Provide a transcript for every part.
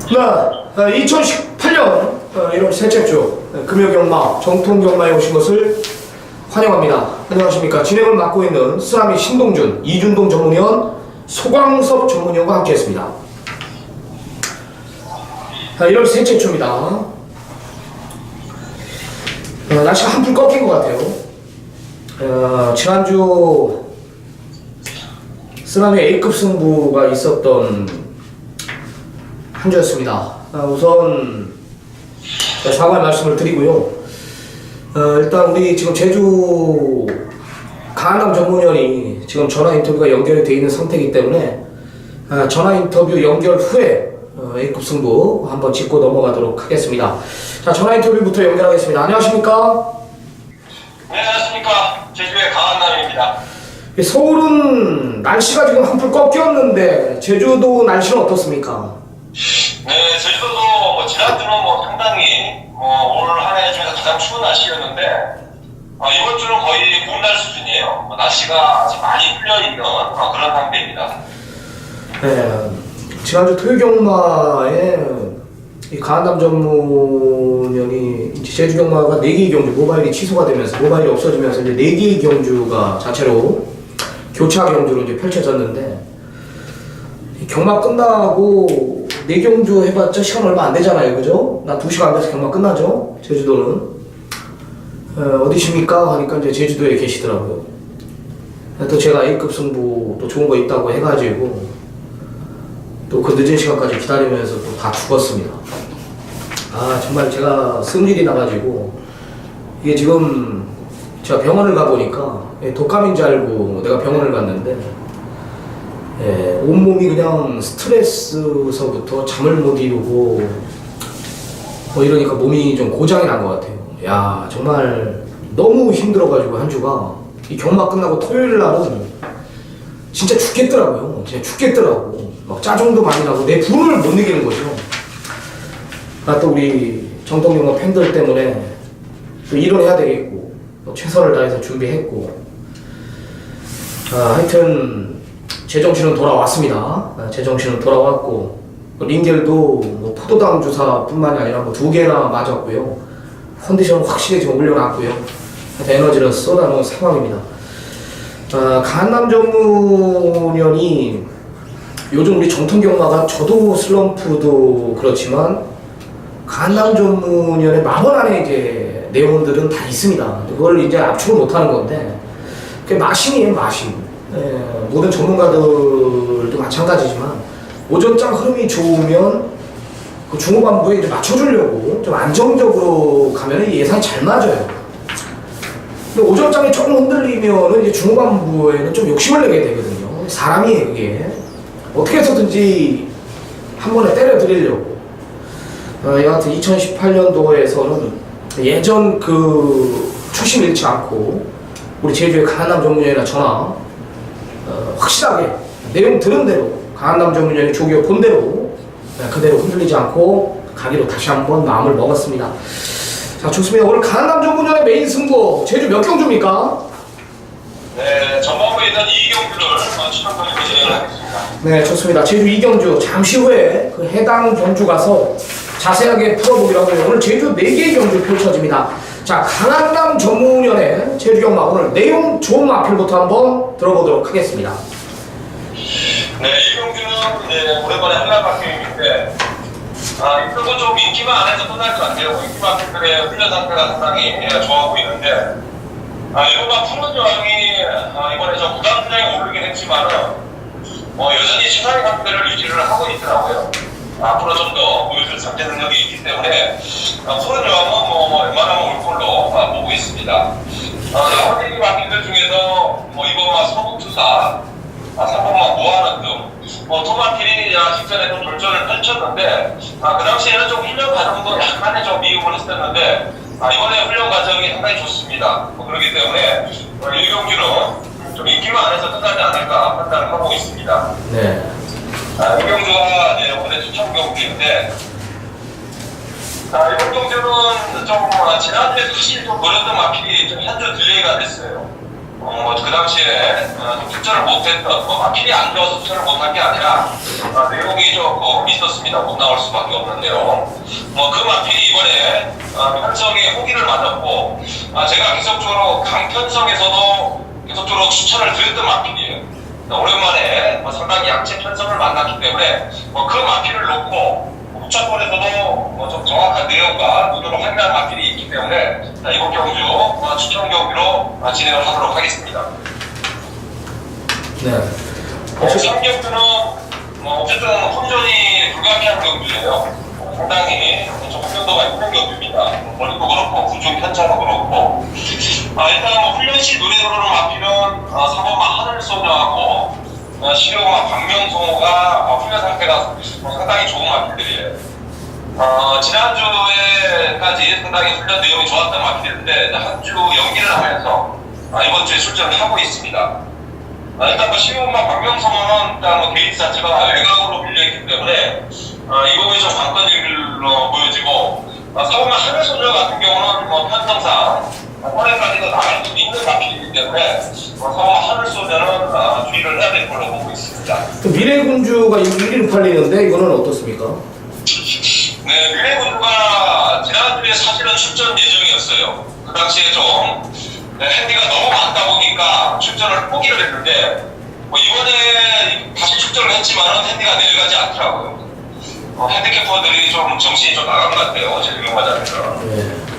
네, 2018년 1월 셋째 주 금요경마 정통경마에 오신 것을 환영합니다. 안녕하십니까. 진행을 맡고 있는 쓰라미 신동준, 이준동 전문위원, 소광섭 전문위원과 함께했습니다. 1월 셋째 주입니다. 날씨가 한풀 꺾인 것 같아요. 지난주 쓰라미 A급 승부가 있었던 한 주였습니다. 우선 사과의 말씀을 드리고요. 일단 우리 지금 제주 강한남 전문위원이 지금 전화 인터뷰가 연결이 되어 있는 상태이기 때문에 전화 인터뷰 연결 후에 A급 승부 한번 짚고 넘어가도록 하겠습니다. 자, 전화 인터뷰부터 연결하겠습니다. 안녕하십니까? 네, 안녕하십니까. 제주의 강한남입니다. 서울은 날씨가 지금 한풀 꺾였는데 제주도 날씨는 어떻습니까? 네, 제주도도 지난주는 상당히 올 한 해 중에서 가장 추운 날씨였는데 이번 주는 거의 봄날 수준이에요. 날씨가 아직 많이 풀려있는 그런 상태입니다. 네, 지난주 토요경마에 이 강한남 전문위원이 제주 경마가 4개의 경주 모바일이 취소가 되면서 모바일이 없어지면서 이제 4개의 경주가 자체로 교차 경주로 이제 펼쳐졌는데 경마 끝나고 4경주 해봤자 시간 얼마 안 되잖아요, 그죠? 나 2시간 안 돼서 경마 끝나죠? 제주도는 어디십니까? 하니까 이제 제주도에 계시더라고요. 또 제가 A급 승부 또 좋은 거 있다고 해가지고 또 그 늦은 시간까지 기다리면서 또 다 죽었습니다. 정말 제가 승질이 나가지고 이게 지금 제가 병원을 가보니까 독감인 줄 알고 내가 병원을 갔는데 온몸이 그냥 스트레스서부터 잠을 못 이루고 이러니까 몸이 좀 고장이 난 것 같아요. 야, 정말 너무 힘들어가지고 한 주가 이 경마 끝나고 토요일 날은 진짜 죽겠더라고요. 진짜 죽겠더라고. 막 짜증도 많이 나고 내 분을 못 이기는 거죠. 또 우리 정통경마 팬들 때문에 또 일은 해야 되겠고 또 최선을 다해서 준비했고 하여튼 제정신은 돌아왔습니다. 제정신은 돌아왔고 링겔도 포도당 주사뿐만이 아니라 2개나 맞았고요. 컨디션 확실히 지금 올려놨고요. 에너지를 쏟아놓은 상황입니다. 강한남 전문위원이 요즘 우리 정통경마가 저도 슬럼프도 그렇지만 강한남 전문위원의 마법 안에 이제 내용들은 다 있습니다. 그걸 이제 압축을 못하는 건데 그게 마신이에요, 마신. 모든 전문가들도 마찬가지지만 오전장 흐름이 좋으면 그 중후반부에 이제 맞춰주려고 좀 안정적으로 가면 예상이 잘 맞아요. 근데 오전장이 조금 흔들리면 이제 중후반부에는 좀 욕심을 내게 되거든요. 사람이에요, 그게. 어떻게 해서든지 한 번에 때려드리려고. 여하튼 2018년도에서는 예전 그 초심 잃지 않고 우리 제주의 강한남 전문위원이나 전화 확실하게 내용 들은 대로 강한남 전문위원이 조기어 본 대로 그대로 흔들리지 않고 가기로 다시 한번 마음을 먹었습니다. 자, 좋습니다. 오늘 강한남 전문위원의 메인 승부 제주 몇 경주입니까? 네, 전반부에 있는 2경주를 추천드리고 진행하겠습니다. 네, 좋습니다. 제주 2경주 잠시 후에 그 해당 경주 가서 자세하게 풀어보기로 하고요. 오늘 제주 4개의 경주 펼쳐집니다. 자, 강한남 전문위원의 제주경마 오늘 내용 좋은 마필부터 한번 들어보도록 하겠습니다. 네, 이 경주는 오랜만에 한남 마필인데 이쪽은 좀 인기만 안 해서 끝날 것 같아요. 인기 마필들의 훈련 상태가 상당히 좋아 보이는데 일본만 푸른 저항이 이번에 저 구단 분량이 오르긴 했지만은 여전히 최상의 상태를 유지를 하고 있더라고요. 앞으로 좀 더 보여줄 잠재 능력이 있기 때문에 푸른 저항은 웬만하면 올 걸로 보고 있습니다. 허리기 마필들 중에서 이번 서북투사 3번만 모아는 등 토마필이 직전에 좀 돌전을 펼쳤는데 그 당시에는 좀 훈련 과정도 약간의 좀 미흡을 했었는데 이번에 훈련 과정이 상당히 좋습니다. 그렇기 때문에 이 경주는 좀 인기만 안 해서 끝나지 않을까 판단을 하고 있습니다. 네. 이 경주가 이번에 추천 경주인데 이번 경주는 좀 지난주에 사실 좀 노렸던 마필이 좀 한 주 딜레이가 됐어요. 그 당시에 좀 투자를 못했던, 마필이 안 좋아서 투자를 못한 게 아니라 내용이 조금 있었습니다. 못 나올 수밖에 없는 내용. 그 마필이 이번에 편성에 호기를 맞았고, 제가 계속적으로 강편성에서도 계속적으로 추천을 드렸던 마필이에요. 오랜만에 상당히 약체 편성을 만났기 때문에 그 마필을 놓고 후차권에서도 좀 정확한 내용과 눈으로 확인한 마필이 있기 때문에 이번 경주 추천 경기로 진행을 하도록 하겠습니다. 네. 3경주는 어쨌든 혼전이 불가피한 경주예요. 상당히 좀 혼전도가 있는 경주입니다. 머리도 그렇고 구중 편차도 그렇고 일단 훈련 시 눈에 들어오는 마필은 4번마 하늘소녀하고 15마 박명성호가 훈련 상태가 상당히 좋은 마필들이에요. 지난주에까지 상당히 훈련 내용이 좋았던 마필인데 한 주 연기를 하면서 이번 주에 출전을 하고 있습니다. 일단 15마 박명성호는 일단 게이트 자체가 외곽으로 밀려있기 때문에 이 부분이 좀 관건일로 보여지고 4번마 하늘소녀 같은 경우는 편성상 올해까지도 나갈 수 있는 마필이기 때문에 4번마 하늘소녀는 주의를 해야 될 걸로 보고 있습니다. 미래군주가 1위로 팔리는데 이거는 어떻습니까? 네, 미래군주가 지난주에 사실은 출전 예정이었어요. 그 당시에 좀 핸디가 너무 많다 보니까 출전을 포기를 했는데 이번에 다시 출전을 했지만 핸디가 내려가지 않더라고요. 핸디캐퍼들이 좀 정신이 좀 나간 것 같아요. 제 경험하자면.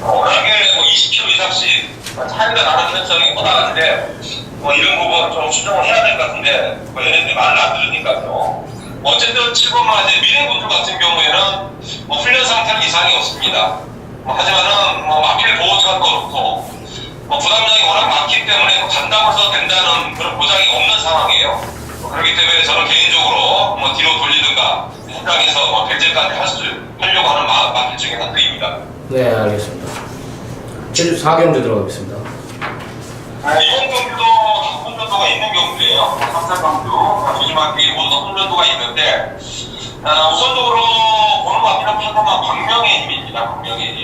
워낙에 20km 이상씩 차이가 나는 편성이 뻗어가는데 이런 부분 좀 수정을 해야 될 것 같은데 얘네들이 말을 안 들으니까요. 어쨌든 7번마 미래군주 같은 경우에는 훈련 상태는 이상이 없습니다. 하지만은 마필 보호차도 그렇고 부담량이 워낙 많기 때문에 간다고 해서 된다는 그런 보장이 없는 상황이에요. 그렇기 때문에 저는 개인적으로 뒤로 돌리든가 현장에서 결제까지 하려고 하는 마필 중에 하나입니다. 네, 알겠습니다. 제주 4경주 들어가겠습니다. 이번 경주도 혼전도가 있는 경주예요. 3사 경주, 조심하기 모두 혼전도가 있는데 우선적으로 보는 마필은 8번마 박명의 힘입니다. 박명의 힘.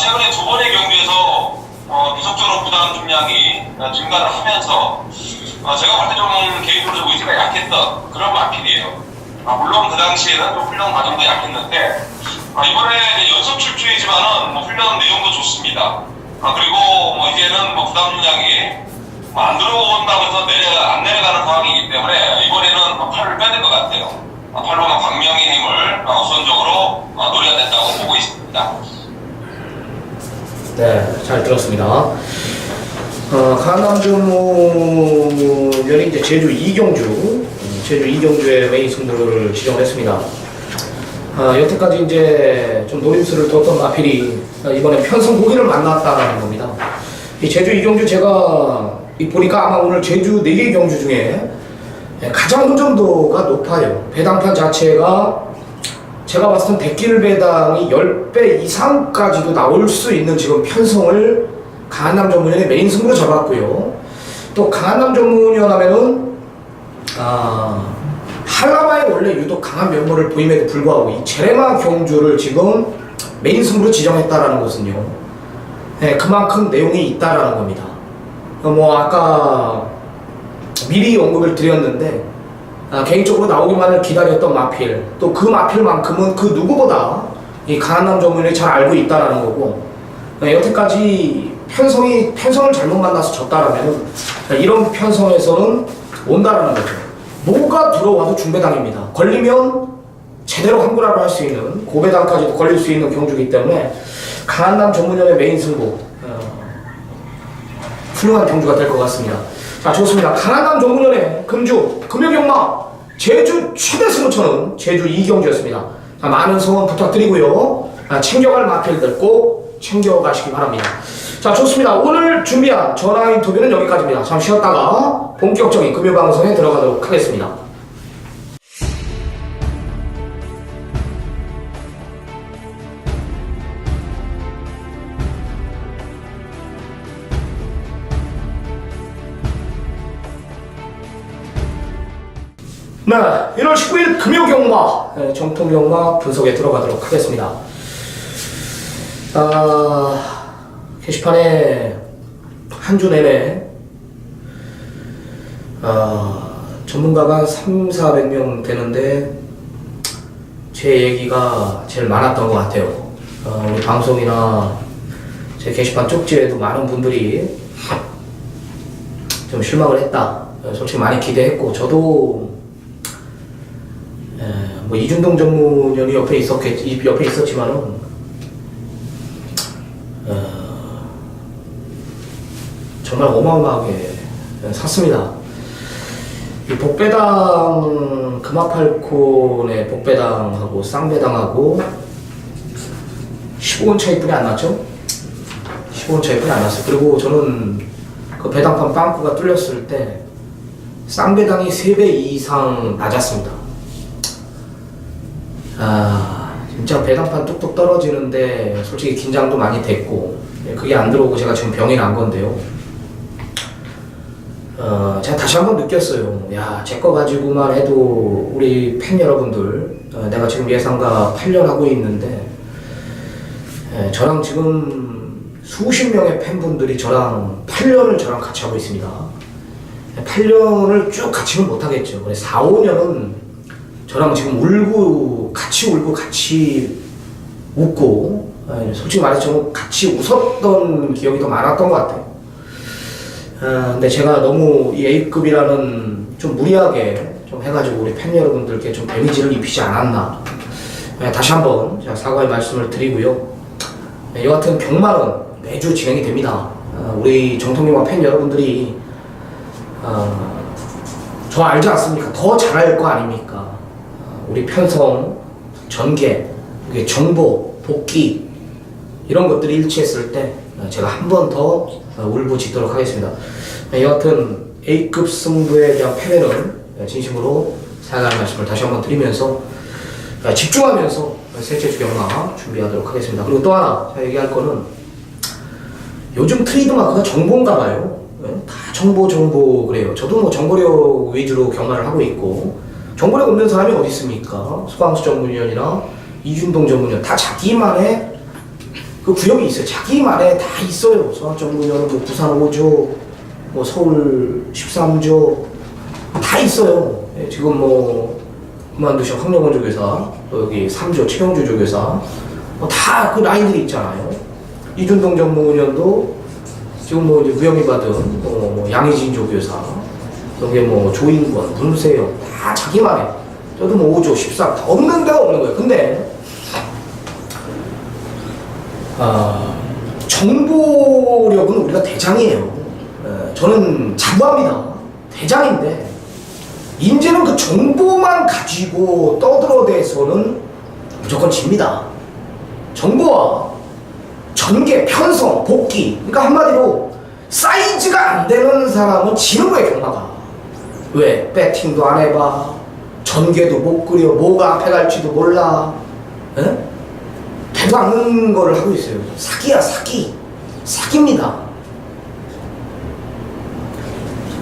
최근에 두 번의 경주에서 계속적으로 부담 중량이 증가를 하면서 제가 볼 때 좀 개인적으로 좀 의지가 약했던 그런 마필이에요. 물론 그 당시에는 좀 훈련 과정도 약했는데 이번에 연속 출주이지만은 훈련 내용도 좋습니다. 그리고 이제는 부담 중량이 안 들어온다고 해서 안 내려가는 상황이기 때문에 이번에는 팔을 빼야 될 것 같아요. 8번마 박명의 힘을 우선적으로 노려야 된다고 보고 있습니다. 네, 잘 들었습니다. 강남주문이 이제 제주 2경주의 메인 승부를 지정을 했습니다. 여태까지 이제 좀 노림수를 뒀던 마필이 이번에 편성 고기를 만났다는 겁니다. 이 제주 2경주 제가 보니까 아마 오늘 제주 4개 경주 중에 가장 호전도가 높아요. 배당판 자체가 제가 봤을 땐 백길 배당이 10배 이상까지도 나올 수 있는 지금 편성을 강한남 전문연의 메인 승부로 잡았고요. 또 강한남 전문연 하면은 한라마에 원래 유독 강한 면모를 보임에도 불구하고 이 제레마 경주를 지금 메인 승부로 지정했다라는 것은요, 그만큼 내용이 있다라는 겁니다. 아까 미리 언급을 드렸는데 개인적으로 나오기만을 기다렸던 마필, 또 그 마필만큼은 그 누구보다 이 강한남 전문연이 잘 알고 있다라는 거고, 여태까지 편성을 잘못 만나서 졌다라면 이런 편성에서는 온다라는 거죠. 뭐가 들어와도 중배당입니다. 걸리면 제대로 한구라로 할 수 있는 고배당까지도 걸릴 수 있는 경주이기 때문에 강한남 전문연의 메인 승부 훌륭한 경주가 될 것 같습니다. 자, 좋습니다. 강한남 전문연의 금주 금요경마 제주 최대 승부처는 제주 2경주였습니다. 자, 많은 성원 부탁드리고요. 챙겨갈 마필들 꼭 챙겨가시기 바랍니다. 자, 좋습니다. 오늘 준비한 전화 인터뷰는 여기까지입니다. 잠시 쉬었다가 본격적인 금요방송에 들어가도록 하겠습니다. 네, 1월 19일 금요경마 정통경마 분석에 들어가도록 하겠습니다. 게시판에 한 주 내내 전문가가 한 300~400명 되는데 제 얘기가 제일 많았던 것 같아요. 우리 방송이나 제 게시판 쪽지에도 많은 분들이 좀 실망을 했다. 솔직히 많이 기대했고, 저도 뭐 이준동 전문위원이 옆에 있었지만은 정말 어마어마하게 샀습니다. 이 복배당, 금화팔콘의 복배당하고 쌍배당하고 15원 차이뿐이 안 났죠? 15원 차이뿐이 안 났어요. 그리고 저는 그 배당판 빵꾸가 뚫렸을 때 쌍배당이 3배 이상 낮았습니다. 진짜 배당판 뚝뚝 떨어지는데 솔직히 긴장도 많이 됐고, 그게 안 들어오고 제가 지금 병이 난 건데요. 제가 다시 한번 느꼈어요. 야, 제 거 가지고만 해도 우리 팬 여러분들, 내가 지금 예상가 8년 하고 있는데, 저랑 지금 수십 명의 팬분들이 저랑 8년을 저랑 같이 하고 있습니다. 8년을 쭉 같이는 못하겠죠. 4, 5년은 저랑 지금 울고, 같이 웃고, 솔직히 말해서 같이 웃었던 기억이 더 많았던 것 같아요. 근데 제가 너무 이 A급이라는 좀 무리하게 좀 해가지고 우리 팬 여러분들께 좀 데미지를 입히지 않았나. 다시 한번 제가 사과의 말씀을 드리고요. 여하튼 경마는 매주 진행이 됩니다. 우리 정통님과 팬 여러분들이 저 알지 않습니까? 더 잘할 거 아닙니까? 우리 편성, 전개, 정보, 복귀 이런 것들이 일치했을 때 제가 한 번 더 울부짖도록 하겠습니다. 여하튼 A급 승부에 대한 패배는 진심으로 사과의 말씀을 다시 한번 드리면서 집중하면서 셋째 주 경마 준비하도록 하겠습니다. 그리고 또 하나 제가 얘기할 거는 요즘 트레이드마크가 정보인가 봐요. 다 정보 그래요. 저도 뭐 정보력 위주로 경마를 하고 있고, 정보력 없는 사람이 어디 있습니까? 소강수 전문위원이나 이준동 전문위원 다 자기만의 그 구역이 있어요. 자기만의 다 있어요. 소강수 전문위원은 뭐 부산 5조, 뭐 서울 13조 다 있어요. 지금 뭐 그만두신 황영원 조교사, 여기 3조 최영주 조교사 다 그 라인들이 있잖아요. 이준동 전문위원도 지금 뭐 이제 무혐의 받은 뭐 양희진 조교사, 여기 뭐 조인권, 문세영 다 자기만의, 저도 뭐 5조 13 다 없는 데가 없는 거예요. 근데 정보력은 우리가 대장이에요. 저는 자부합니다. 대장인데 이제는 그 정보만 가지고 떠들어대서는 무조건 집니다. 정보와 전개, 편성, 복귀, 그러니까 한마디로 사이즈가 안 되는 사람은 지는 거예요. 경마가. 왜? 배팅도 안 해봐, 전개도 못 그려, 뭐가 앞에 갈지도 몰라, 되도 않는 거를 하고 있어요. 사기야, 사기입니다.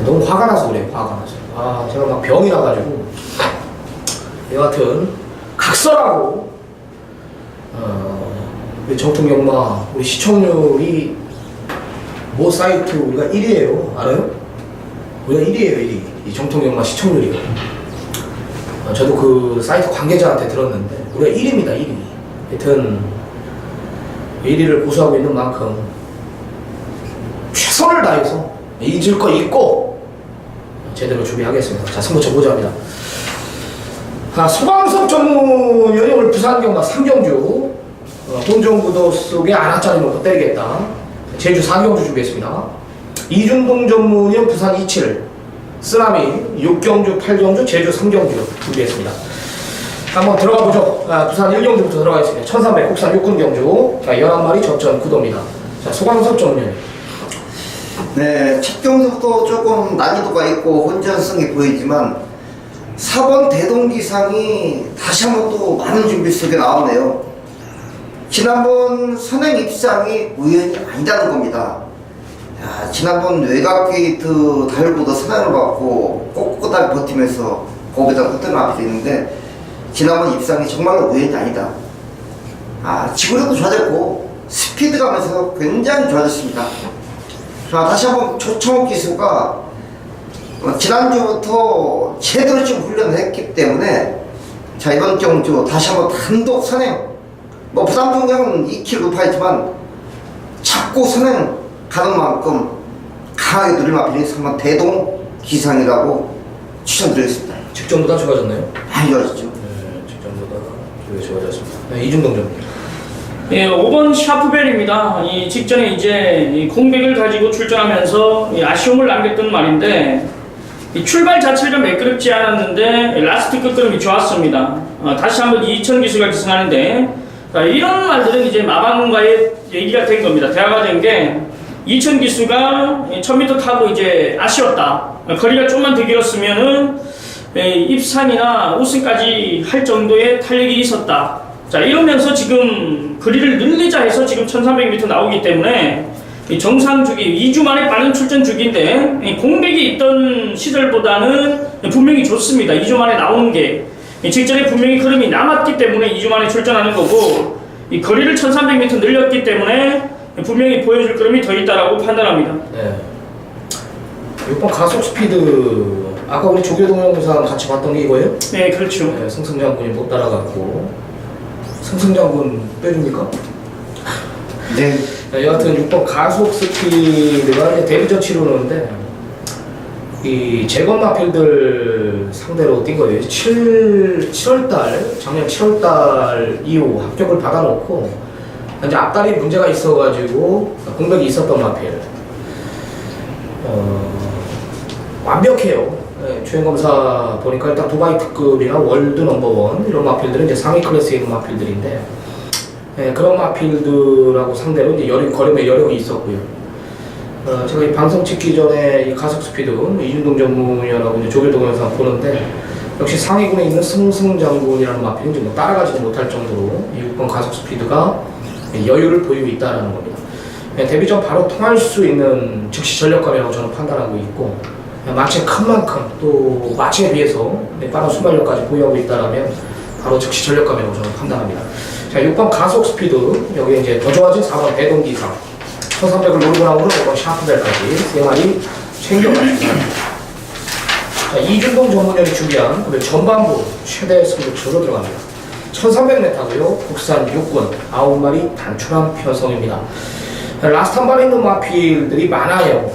너무 화가 나서 그래요. 화가 나서. 제가 막 병이 나가지고. 여하튼 각설하고 우리 정통경마 우리 시청률이 모 사이트 우리가 1위에요. 알아요? 우리가 1위에요. 1위. 이 정통경마 시청률이요. 저도 그 사이트 관계자한테 들었는데 우리가 1위입니다. 1위. 하여튼 1위를 고수하고 있는 만큼 최선을 다해서 잊을 거 잊고 제대로 준비하겠습니다. 자, 승부처 보자 합니다. 소방섭 전문위원이 오늘 부산경마 3경주 혼종구도 속에 안하짜리 놓고 때리겠다. 제주 4경주 준비했습니다. 이준동 전문위원 부산 27, 쓰라미 6경주 8경주 제주 3경주 준비했습니다. 한번 들어가 보죠. 부산 1경주부터 들어가겠습니다. 1300 국산 6군 경주. 자, 11마리 접전 구도입니다. 자, 소방섭 전문위원. 네, 첫 경주도 조금 난이도가 있고 혼전성이 보이지만 4번 대동기상이 다시 한번 또 많은 준비 속에 나왔네요. 지난번 선행 입상이 우연이 아니다는 겁니다. 지난번 외곽 게이트 달고도 선행을 받고 꼿꼿하게 버티면서 거기다 헛되는 앞이 있는데 지난번 입상이 정말로 우연이 아니다. 지구력도 좋아졌고 스피드 가면서 굉장히 좋아졌습니다. 자, 다시 한번 조청욱 기수가 지난주부터 제대로 지금 훈련을 했기 때문에 자 이번 경주 다시 한번 단독 선행 뭐 부담 중량은 2kg 높아있지만 잡고 선행 가는 만큼 강하게 누릴 마필이 한번 대동 기상이라고 추천드리겠습니다. 직전보다 좋아졌나요? 많이 좋아졌죠. 네, 직전보다 되게 좋아졌습니다. 네, 이준동 전. 예, 5번 샤프벨입니다. 이 직전에 이제 이 공백을 가지고 출전하면서 이 아쉬움을 남겼던 말인데 이 출발 자체가 매끄럽지 않았는데 라스트 끝걸음이 좋았습니다. 다시 한번 2000 기수가 기승하는데 이런 말들은 이제 마방과의 얘기가 된 겁니다. 대화가 된 게 2000 기수가 1000m 타고 이제 아쉬웠다. 거리가 좀만 더 길었으면은 입상이나 우승까지 할 정도의 탄력이 있었다. 자, 이러면서 지금 거리를 늘리자 해서 지금 1300m 나오기 때문에 이 정상 주기 2주 만에 빠른 출전 주기인데 이 공백이 있던 시절보다는 분명히 좋습니다. 2주 만에 나오는 게 직전에 분명히 걸음이 남았기 때문에 2주 만에 출전하는 거고 이 거리를 1300m 늘렸기 때문에 분명히 보여줄 걸음이 더 있다라고 판단합니다. 네. 6번 가속 스피드 아까 우리 조계동 영상 같이 봤던 게 이거예요? 네, 그렇죠. 네, 승승장군이 못 따라갔고 승승장군 빼줍니까? 네. 네, 여하튼 6번 가속 스피드가 이제 데뷔전 치르는데 이 재건마필들 상대로 뛴 거예요. 7월달 작년 7월달 이후 합격을 받아놓고 이제 앞다리 문제가 있어가지고 공백이 있었던 마필 완벽해요. 네, 주행검사 보니까 일단 두바이 특급이나 월드 넘버원 이런 마필들은 이제 상위 클래스에 있는 마필들인데 네, 그런 마필들하고 상대로 이제 걸음에 여력이 있었고요. 제가 이 방송 찍기 전에 이 가속 스피드 이준동 전문위원하고 이제 조계동 영상 보는데 역시 상위군에 있는 승승장군이라는 마필은 이제 뭐 따라가지도 못할 정도로 이 6번 가속 스피드가 여유를 보이고 있다는 겁니다. 네, 데뷔전 바로 통할 수 있는 즉시 전력감이라고 저는 판단하고 있고 마치에 큰 만큼 또 마치에 비해서 빠른 순발력까지 보유하고 있다면 바로 즉시 전력감이라고 저는 판단합니다. 자, 6번 가속 스피드 여기 이제 더 좋아진 4번 대동기상 1300을 노리고 나오는 5번 샤프벨까지 3마리 챙겨갔습니다. 자, 이준동 전문위원이 준비한 전반부 최대 승부처로 들어갑니다. 1300m고요. 국산 6군 9마리 단촐한 편성입니다. 라스트 한 발에 있는 마필들이 많아요.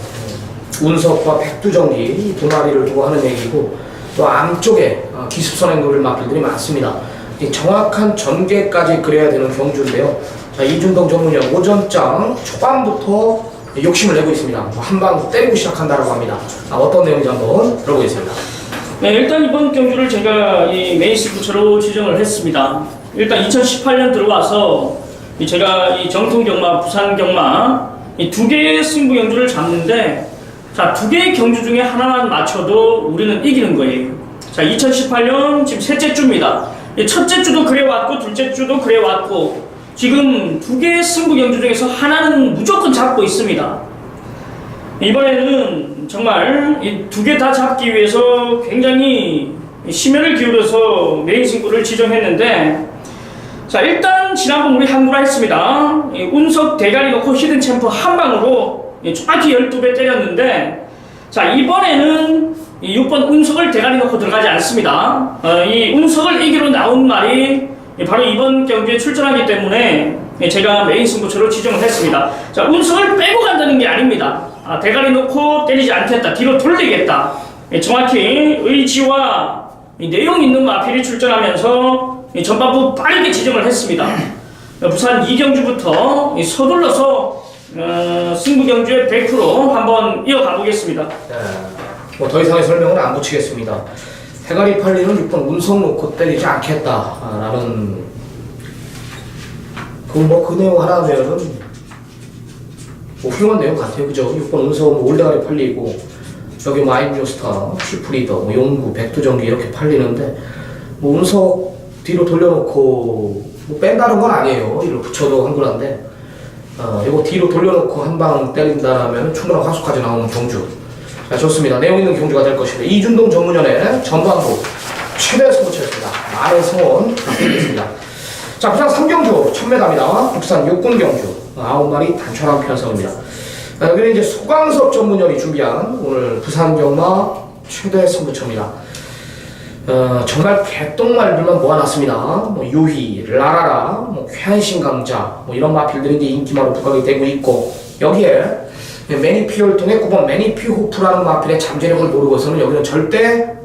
운석과 백두전기 두 마리를 두고 하는 얘기고 또 암쪽에 기습선행 노릴 마필들이 많습니다. 정확한 전개까지 그려야 되는 경주인데요. 자, 이준동 전문위원 오전장 초반부터 욕심을 내고 있습니다. 한 방 때리고 시작한다라고 합니다. 어떤 내용인지 한번 들어보겠습니다. 네, 일단 이번 경주를 제가 이 메인 승부처로 지정을 했습니다. 일단 2018년 들어와서 제가 이 정통 경마, 부산 경마 이 두 개의 승부 경주를 잡는데 자, 두 개의 경주 중에 하나만 맞춰도 우리는 이기는 거예요. 자, 2018년 지금 셋째 주입니다. 첫째 주도 그래왔고 둘째 주도 그래왔고 지금 두 개의 승부 경주 중에서 하나는 무조건 잡고 있습니다. 이번에는 정말 이 두 개 다 잡기 위해서 굉장히 심혈을 기울여서 메인 승부를 지정했는데 자, 일단 지난번 우리 한구라 했습니다. 운석 대가리 놓고 히든 챔프 한 방으로 정확히 12배 때렸는데 자, 이번에는 이 6번 운석을 대가리 놓고 들어가지 않습니다. 이 운석을 이기로 나온 말이 바로 이번 경기에 출전하기 때문에 제가 메인 승부처로 지정을 했습니다. 자, 운석을 빼고 간다는 게 아닙니다. 대가리 놓고 때리지 않겠다, 뒤로 돌리겠다. 정확히 의지와 내용 있는 마필이 출전하면서 전반부 빠르게 지정을 했습니다. 부산 이경주부터 서둘러서 승부 경주의 100% 한번 이어가 보겠습니다. 네, 뭐 더 이상의 설명은 안 붙이겠습니다. 해가리 팔리는 6번 운석 놓고 때리지 않겠다라는 그 내용 하나 하면은 뭐 훌륭한 내용 같아요, 그죠? 6번 운석 뭐 올대가리 팔리고 여기 뭐 아임뉴스타, 슈프리더, 뭐 용구, 백두전기 이렇게 팔리는데 뭐 운석 뒤로 돌려놓고 뭐 뺀다는 건 아니에요. 이를 붙여도 한구란데 이거 뒤로 돌려놓고 한 방 때린다라면 충분한 화수까지 나오는 경주. 자, 좋습니다. 내용 있는 경주가 될 것입니다. 이준동 전문위원의 전반부 최대 승부처였습니다. 많은 성원 부탁드리겠습니다. 자, 부산 3경주 1000m입니다. 국산 6군 경주 9마리 단촐한 편성입니다. 여기는 이제 소강섭 전문위원이 준비한 오늘 부산 경마 최대 승부처입니다. 정말 개똥말들만 모아놨습니다. 뭐 유희, 라라라, 뭐 쾌한신강자 뭐 이런 마필들이 이제 인기마로 부각이 되고 있고, 여기에 매니피오를 통해 9번 매니피호프라는 마필의 잠재력을 모르고서는 여기는 절대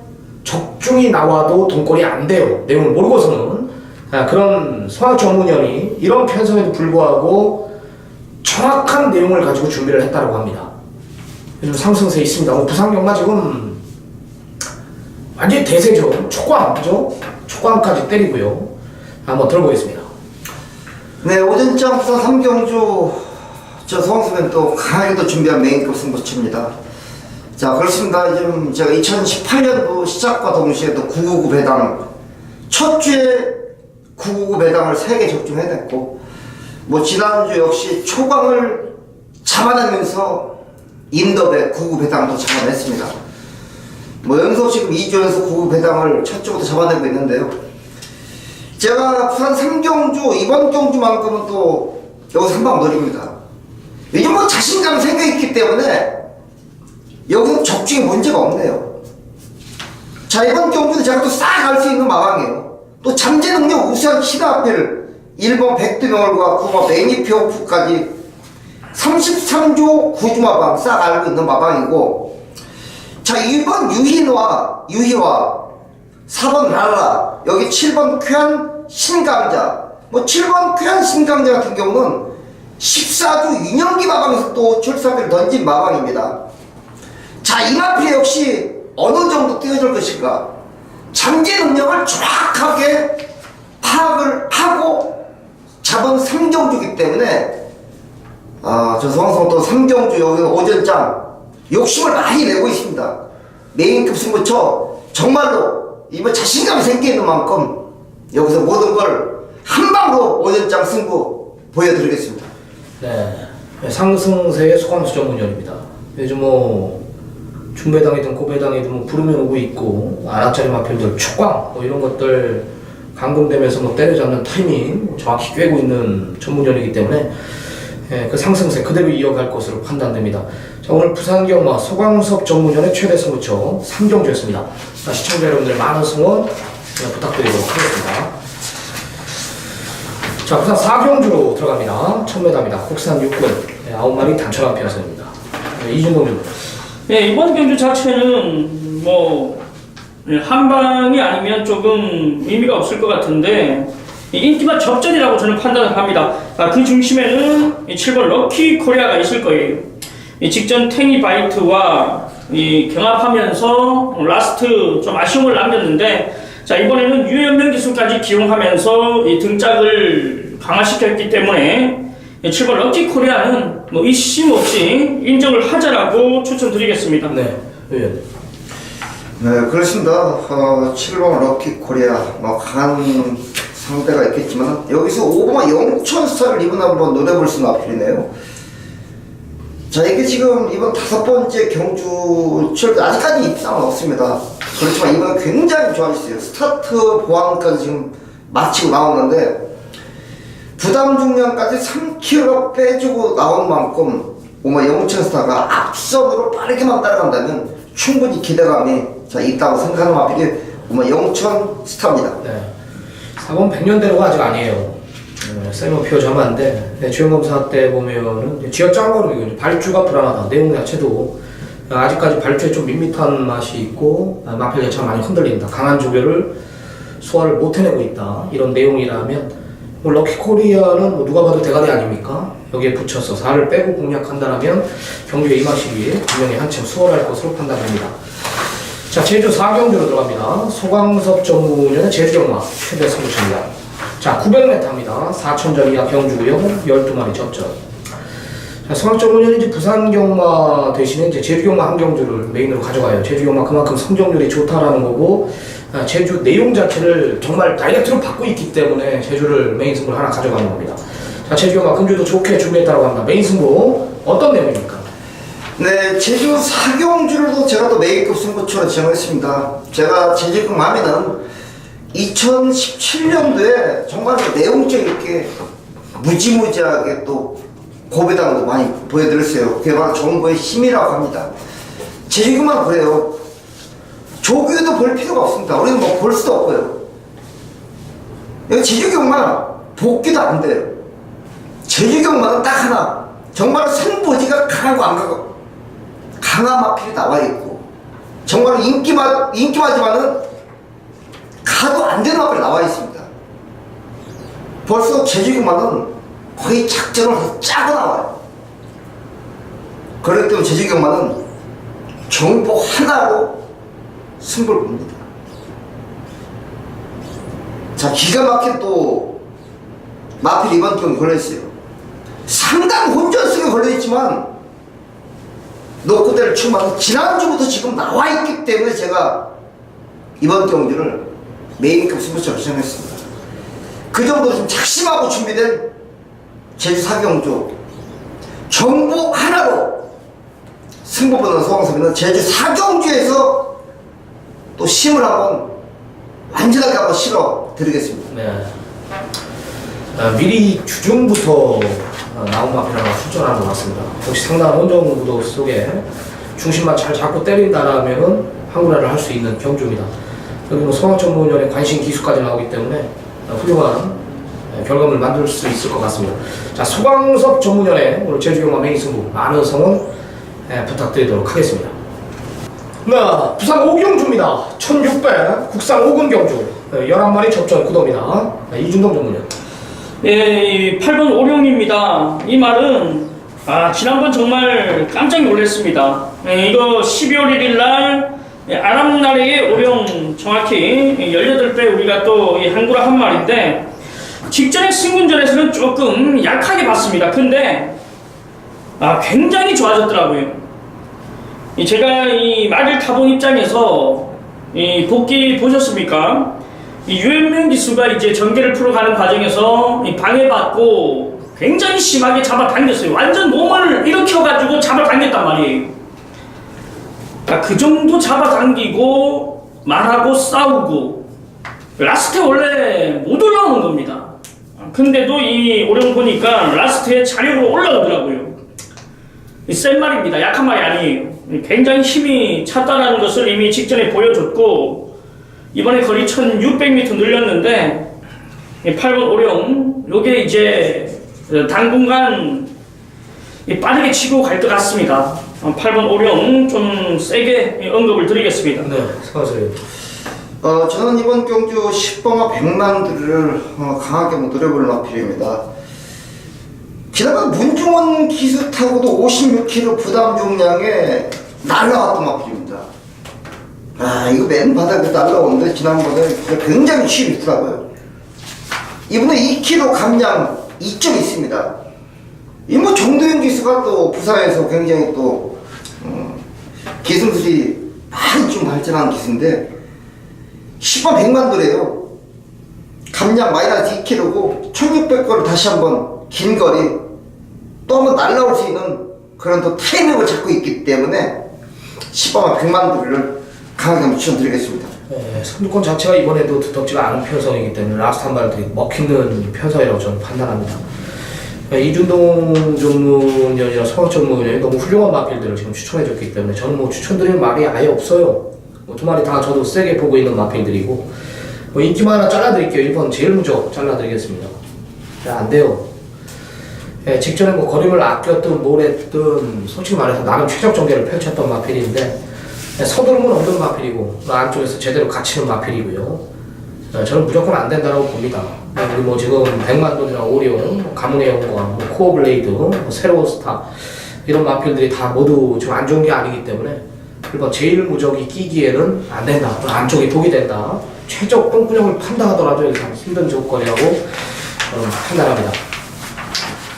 적중이 나와도 돈꼴이 안 돼요. 내용을 모르고서는. 그런 성악 전문연이 이런 편성에도 불구하고 정확한 내용을 가지고 준비를 했다고 합니다. 요즘 상승세에 있습니다. 부산경마 지금 완전히 대세죠. 초광, 그죠? 초광까지 때리고요. 한번 들어보겠습니다. 네, 오전장 부산 3경주 저 성수는 또 강하게 또 준비한 메인급 승부처입니다. 자, 그렇습니다. 지금 제가 2018년도 시작과 동시에 또 999 배당 첫 주에 999 배당을 3개 적중해냈고, 뭐 지난주 역시 초광을 잡아내면서 인더배 99 배당도 잡아냈습니다. 뭐 연속 지금 2주 연속 99 배당을 첫 주부터 잡아내고 있는데요. 제가 부산 3경주 이번 경주만큼은 또 여기서 한 방 노립니다. 요즘 뭐 자신감 생겨있기 때문에 여기서 적중에 문제가 없네요. 자, 이번 경주는 제가 또 싹 알 수 있는 마방이에요. 또 잠재 능력 우수한 시다필 1번 백두명월과 9번 매니피오프까지 33조 9주 마방 싹 알고 있는 마방이고, 자, 2번 유희와 4번 라라, 여기 7번 쾌한 신강자, 뭐 7번 쾌한 신강자 같은 경우는 14주 유년기 마방에서 또 출사비를 던진 마방입니다. 자, 이 마필 역시 어느 정도 뛰어줄 것인가, 잠재 능력을 정확하게 파악을 하고 잡은 3경주이기 때문에 저 성성 또 3경주 여기 오전장 욕심을 많이 내고 있습니다. 메인급 승부처 정말로 이번 자신감이 생기는 만큼 여기서 모든 걸 한 방으로 오전장 승부 보여드리겠습니다. 네, 상승세의 소광수 전문연입니다. 요즘 뭐 중배당이든 고배당이든 뭐 부르면 오고 있고, 아랍짜리 마필들 초광 뭐 이런 것들 감금되면서 뭐 때려잡는 타이밍 정확히 꿰고 있는 전문연이기 때문에 그 상승세 그대로 이어갈 것으로 판단됩니다. 자, 오늘 부산경마 소광섭 전문연의 최대 승부처 3경주였습니다. 시청자 여러분들 많은 승원 부탁드리도록 하겠습니다. 자, 부산 4경주로 들어갑니다. 1000m입니다. 국산 6군 9마리 단촐한 편성입니다. 이준동 님. 네, 이번 경주 자체는 뭐 한방이 아니면 조금 의미가 없을 것 같은데, 인기만 접전이라고 저는 판단을 합니다. 그 중심에는 7번 럭키 코리아가 있을 거예요. 직전 탱이바이트와 경합하면서 라스트 좀 아쉬움을 남겼는데, 자, 이번에는 유연명 기술까지 기용하면서 등짝을 강화시켰기 때문에 7번 럭키 코리아는 뭐 의심 없이 인정을 하자라고 추천드리겠습니다. 네, 의원. 네, 그렇습니다. 7번 럭키 코리아 뭐 강한 상대가 있겠지만 여기서 5번 영천 스타를 이번 한번 노려볼 수 있는 마필이네요. 자, 이게 지금 이번 5번째 경주 출전 아직까지 입상은 없습니다. 그렇지만 이번 굉장히 좋아졌어요. 스타트 보완까지 지금 마치고 나오는데 부담 중량까지 3kg 빼주고 나온 만큼 5번 영천 스타가 앞선으로 빠르게만 따라간다면 충분히 기대감이 있다고 생각하는 마필이 5번 영천 스타입니다. 네. 4번 100년대로가 아직 아니에요. 셀모 표자만데 주행검사 때 보면은 쥐어짠거리고 발주가 불안하다. 내용 자체도 아직까지 발주에 좀 밋밋한 맛이 있고 마필 자체가 많이 흔들린다. 강한 조별을 소화를 못 해내고 있다. 이런 내용이라면 뭐 럭키 코리아는 뭐 누가 봐도 대가리 아닙니까? 여기에 붙여서 4를 빼고 공략한다면 경주에 임하시기에 분명히 한층 수월할 것으로 판단됩니다. 자, 제주 4경주로 들어갑니다. 소광섭 전문연의 제주경마 최대 승부처입니다. 자, 900m입니다. 4,000점 이하 경주고요. 12마리 접전. 자, 소광섭 전문연이 이제 부산경마 대신에 이제 제주경마 한 경주를 메인으로 가져가요. 제주경마 그만큼 성적률이 좋다라는 거고, 제주 내용 자체를 정말 다이렉트로 받고 있기 때문에 제주를 메인 승부를 하나 가져가는 겁니다. 자, 제주경마 금주도 좋게 준비했다고 합니다. 메인 승부 어떤 내용입니까? 네, 제주 4경주를 제가 또 메인급 승부처로 지정했습니다. 제가 제주경마하면은 2017년도에 정말 내용적 있게 무지무지하게 또 고배당도 많이 보여드렸어요. 그게 바로 정부의 힘이라고 합니다. 제주경마 그래요. 조교도 볼 필요가 없습니다. 우리는 뭐 볼 수도 없고요. 여기 제주경만 복귀도 안 돼요. 제주경만은 딱 하나, 정말 승부지가 강하고 안 가고 강한 마필이 나와 있고, 정말 인기마지만은 가도 안 되는 마필이 나와 있습니다. 벌써 제주경만은 거의 작전을 다 짜고 나와요. 그렇기 때문에 제주경만은 정보 하나로 승부를 봅니다. 자, 기가 막힌 또 마필 이번 경기 걸려있어요. 상당 혼전성이 걸려있지만 노크대를 출마해서 지난주부터 지금 나와있기 때문에 제가 이번 경기를 메인급 승부처럼 시작했습니다. 그 정도로 좀 작심하고 준비된 제주 사경주, 정보 하나로 승부 보는 소왕섭이는 제주 사경주에서 또 힘을 한번 완전하게 한번 실어 드리겠습니다. 네. 미리 주중부터 나온 마필 하나 출전하는 것 같습니다. 역시 상당한 혼종 구도 속에 중심만 잘 잡고 때린다라면은 항구라를 할 수 있는 경주입니다. 여기 뭐 소왕전문위원회 관심 기수까지 나오기 때문에 훌륭한 결과물 만들 수 있을 것 같습니다. 자, 소광섭 전문위원회 오늘 제주경마 메인 승부 많은 성원 부탁드리도록 하겠습니다. 네, 부산 오경주입니다. 1600 국산 5군 경주 11마리 접전 구도입니다. 이준동 전문위원. 예, 8번 오룡입니다. 이 말은 지난번 정말 깜짝 놀랐습니다. 이거 12월 1일 날 아람나라의 오룡 정확히 18배 우리가 또 항구라 한 말인데 직전에 승군전에서는 조금 약하게 봤습니다. 근데 굉장히 좋아졌더라고요. 제가 이 말을 타본 입장에서 이 복귀 보셨습니까? 이 유현명 기수가 이제 전개를 풀어가는 과정에서 이 방해받고 굉장히 심하게 잡아당겼어요. 완전 몸을 일으켜가지고 잡아당겼단 말이에요. 그 정도 잡아당기고 말하고 싸우고 라스트에 원래 못 올라오는 겁니다. 근데도 이 오령 보니까 라스트에 자력으로 올라오더라고요. 센 말입니다. 약한 말이 아니에요. 굉장히 힘이 찼다는 것을 이미 직전에 보여줬고 이번에 거리 1600m 늘렸는데 8번 오령 요게 이제 당분간 빠르게 치고 갈 것 같습니다. 8번 오령 좀 세게 언급을 드리겠습니다. 네, 수고하세요. 저는 이번 경주 10번화 100만들을 강하게 노려볼 마필입니다. 지난번 문중원 기수 타고도 56kg 부담 중량에 날라왔던 마필입니다. 이거 맨 바닥에 날라오는데 지난번에 굉장히 취임이 있더라고요. 이번에 2kg 감량 2점 있습니다. 이 뭐 정도현 기수가 또 부산에서 굉장히 또 기술들이 많이 좀 발전한 기수인데 10번 100만도래요. 감량 마이너스 2kg고 1600거를 다시 한번 긴 거리 또 한번 날라올 수 있는 그런 또 타이밍을 잡고 있기 때문에 10번 100만도를 강하게 한번 추천드리겠습니다. 네, 선두권 자체가 이번에도 두텁지가 않은 편성이기 때문에 라스트 한 발들이 먹히는 편성이라고 저는 판단합니다. 이준동 전문위원이나 성학 전문위원이 너무 훌륭한 마필들을 지금 추천해줬기 때문에 저는 뭐 추천드릴 말이 아예 없어요. 두 마리 다 저도 세게 보고 있는 마필들이고 인기만 하나 잘라드릴게요. 1번 제일 무적 잘라드리겠습니다. 안 돼요. 직전에 뭐 거림을 아꼈든 뭘 했든 솔직히 말해서 나름 최적 전개를 펼쳤던 마필인데 서두르면 없는 마필이고 안쪽에서 제대로 갇히는 마필이고요. 저는 무조건 안 된다고 봅니다. 우리 뭐 지금 100만돈이나 오리온, 가문의 영광, 코어블레이드, 새로운 스타 이런 마필들이 다 모두 지금 안 좋은 게 아니기 때문에 그리고 제일 무적이 끼기에는 안 된다. 안쪽이 독이 된다. 최적 똥구녕을 판다 하더라도 여기서 힘든 조건이라고 판단합니다.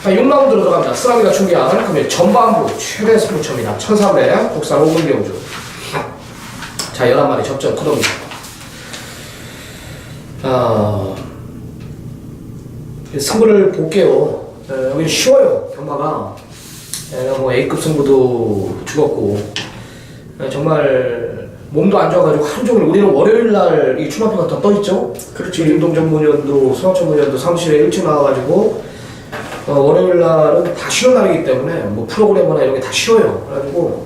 자, 6라운드 들어갑니다. 쓰라미가 준비한 금일 전반부 최대 승부처입니다. 1300 국산 5군 경주. 자, 11마리 접전 구도입니다. 승부를 볼게요. 여기 쉬워요. 경마가 뭐 A급 승부도 죽었고 정말 몸도 안 좋아가지고 하루 종일 우리는 월요일날 이 추마표가 더 떠있죠? 그렇지. 윤동 전문위원도 수학 전문위원도 사무실에 일찍 나와가지고 월요일날은 다 쉬는 날이기 때문에 뭐 프로그래머나 이런 게 다 쉬어요. 그래가지고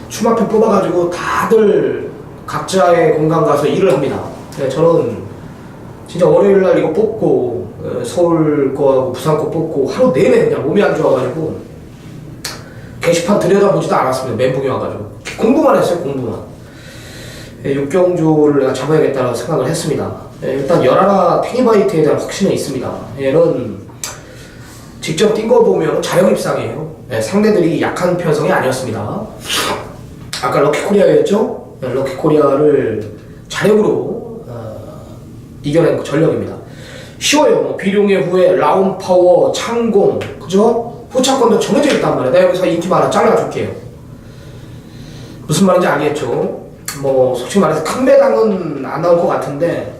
추마표 뽑아가지고 다들 각자의 공간 가서 일을 합니다. 네, 저는 진짜 월요일 날 이거 뽑고 서울 거하고 부산 거 뽑고 하루 내내 그냥 몸이 안 좋아가지고 게시판 들여다보지도 않았습니다. 멘붕이 와가지고 공부만 했어요. 공부만. 6경주를 내가 잡아야겠다고 생각을 했습니다. 일단 열하나 탱이바이트에 대한 확신은 있습니다. 얘는 직접 뛴 거 보면 자력입상이에요. 상대들이 약한 편성이 아니었습니다. 아까 럭키코리아였죠? 럭키코리아를 자력으로 이겨낸 전력입니다. 쉬워요. 뭐 비룡의 후에 라운파워, 창공, 그죠? 후차권도 정해져 있단 말이야. 내가 여기서 인기 하나 잘라줄게요. 무슨 말인지 알겠죠? 뭐 솔직히 말해서 큰 배당은 안 나올 것 같은데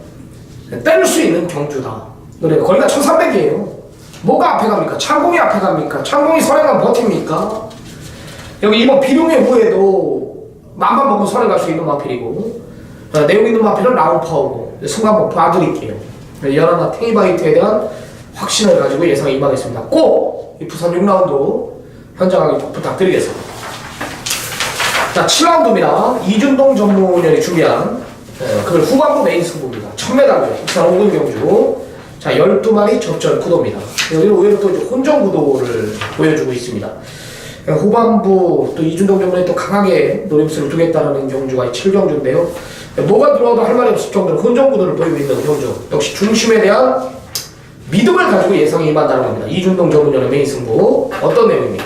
뗄 수 있는 경주다. 그래 거리가 1300이에요. 뭐가 앞에 갑니까? 창공이 앞에 갑니까? 창공이 선행만 버팁니까? 여기 이번 비룡의 후에도 맘만 먹으면 선행 갈 수 있는 마필이고 내용 있는 마필은 라운파워고 순간 한번 봐드릴게요. 열하나 탱이바이트에 대한 확신을 가지고 예상에 임하겠습니다. 꼭 이 부산 6라운드 현장 강의 부탁드리겠습니다. 자, 7라운드입니다. 이준동 전문위원이 준비한 그걸 후반부 메인 승부입니다. 1000m고요. 부산 5군 경주. 자, 12마리 접전 구도입니다. 여기는 오히려 또 이제 혼전 구도를 보여주고 있습니다. 후반부 또 이준동 전문이 또 강하게 노림수를 두겠다는 경주가 7경주인데요. 뭐가 들어와도 할 말이 없을 정도로 혼전 구도를 보이고 있는 경주. 역시 중심에 대한 믿음을 가지고 예상이 임한다는 겁니다. 이준동 전문위원의 메인 승부. 어떤 내용입니까?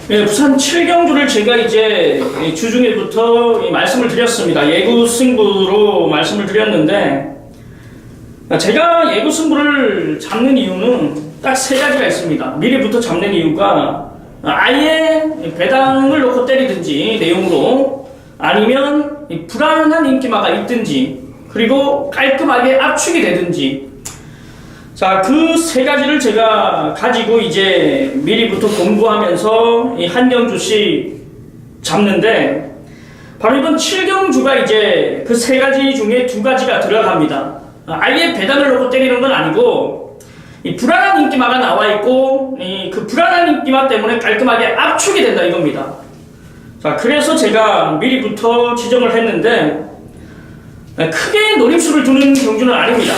네, 부산 7경주를 제가 이제 주중에부터 말씀을 드렸습니다. 예고 승부로 말씀을 드렸는데 제가 예고 승부를 잡는 이유는 딱 세 가지가 있습니다. 미리부터 잡는 이유가 아예 배당을 놓고 때리든지 내용으로 아니면 불안한 인기마가 있든지 그리고 깔끔하게 압축이 되든지 자, 그 세 가지를 제가 가지고 이제 미리부터 공부하면서 이 한 경주씩 잡는데 바로 이번 7경주가 이제 그 세 가지 중에 두 가지가 들어갑니다. 아예 배당을 놓고 때리는 건 아니고 이 불안한 인기마가 나와 있고 그 불안한 인기마 때문에 깔끔하게 압축이 된다 이겁니다. 자, 그래서 제가 미리부터 지정을 했는데 크게 노림수를 두는 경주는 아닙니다.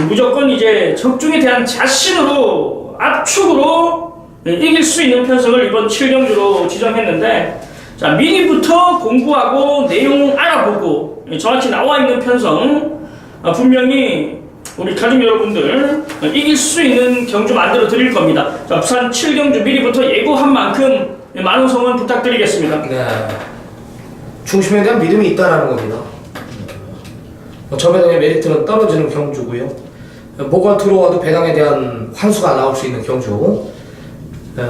무조건 이제 적중에 대한 자신으로 압축으로 이길 수 있는 편성을 이번 7경주로 지정했는데 자, 미리부터 공부하고 내용 알아보고 정확히 나와 있는 편성 분명히 우리 가족 여러분들 이길 수 있는 경주 만들어 드릴 겁니다. 자, 부산 7경주 미리부터 예고한 만큼 많은 성원 부탁드리겠습니다. 네. 중심에 대한 믿음이 있다는 겁니다. 저 배당의 메리트는 떨어지는 경주고요. 뭐가 들어와도 배당에 대한 환수가 나올 수 있는 경주.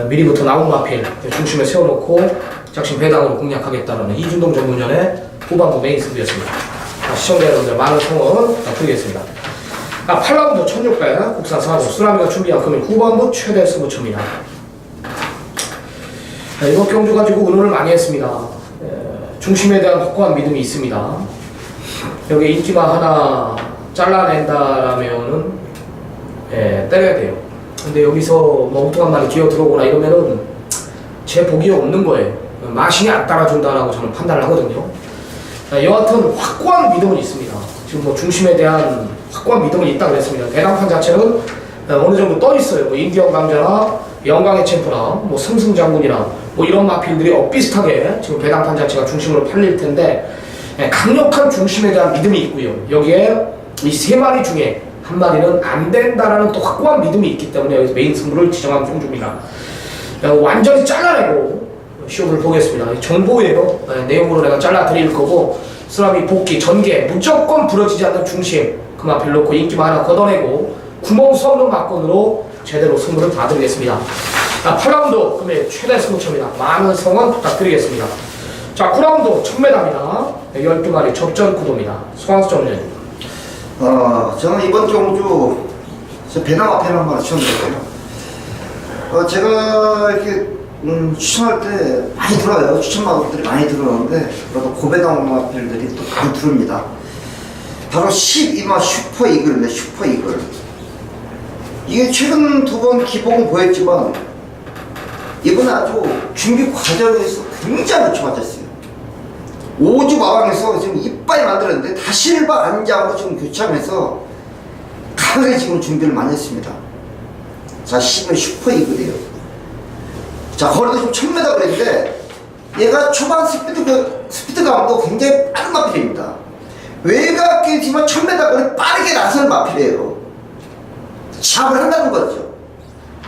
미리부터 나온 마필 중심에 세워놓고 작심 배당으로 공략하겠다는 이준동 전문위원의 후반부 메인 승부였습니다. 시청자 여러분들 많은 성원 부탁드리겠습니다. 8라운드 1600 국산 사주 쓰라미가 준비한 금일 후반부 최대 승부처입니다. 이번 경주 가지고 의논을 많이 했습니다. 중심에 대한 확고한 믿음이 있습니다. 여기 인기마 하나 잘라낸다라면은 때려야 돼요. 근데 여기서 뭐 엉뚱한 말이 기어 들어오거나 이러면은 제 복이 없는 거예요. 마신이 안 따라준다라고 저는 판단을 하거든요. 여하튼 확고한 믿음은 있습니다. 지금 뭐 중심에 대한 확고한 믿음은 있다고 했습니다. 배당판 자체는 어느 정도 떠 있어요. 뭐 임기영 강자나 영광의 챔프나 뭐 승승장군이나 뭐 이런 마필들이 엇비슷하게 지금 배당판 자체가 중심으로 팔릴 텐데 강력한 중심에 대한 믿음이 있고요. 여기에 이 세 마리 중에 한 마리는 안 된다라는 또 확고한 믿음이 있기 때문에 여기서 메인 승부를 지정한 경주입니다. 완전히 잘라내고 시험을 보겠습니다. 정보예요. 내용으로 내가 잘라 드릴 거고 쓰라미 복귀 전개 무조건 부러지지 않는 중심 그 마필 놓고 인기만 하나 걷어내고 구멍 수 없는 막건으로 제대로 승부를 봐드리겠습니다. 8라운드 금일 최대 승부처입니다. 많은 성원 부탁드리겠습니다. 자, 9라운드 1000m입니다. 12마리 접전 구도입니다. 송항수 전문위원. 저는 이번 경주 배당 앞에 한 마리 추천드려요. 제가 이렇게 추천할 때 많이 들어요. 추천마들이 많이 들어오는데 그래도 고배당 마필들이 또 많이 들어옵니다. 바로 12마 슈퍼 이글인데 슈퍼 이글. 이게 최근 두 번 기복은 보였지만 이번에 아주 준비 과정에서 굉장히 좋아졌어요. 5주 마방에서 지금 이빨이 만들었는데 다시 1박 안장으로 지금 교체하면서 강하게 지금 준비를 많이 했습니다. 자, 10은 슈퍼 이글이에요. 자, 거리도 지금 1000m 그랬는데 얘가 초반 스피드감도 굉장히 빠른 마필입니다. 외곽이지만 1000m 거리 빠르게 나서는 마필이에요. 시합을 한다는 거죠.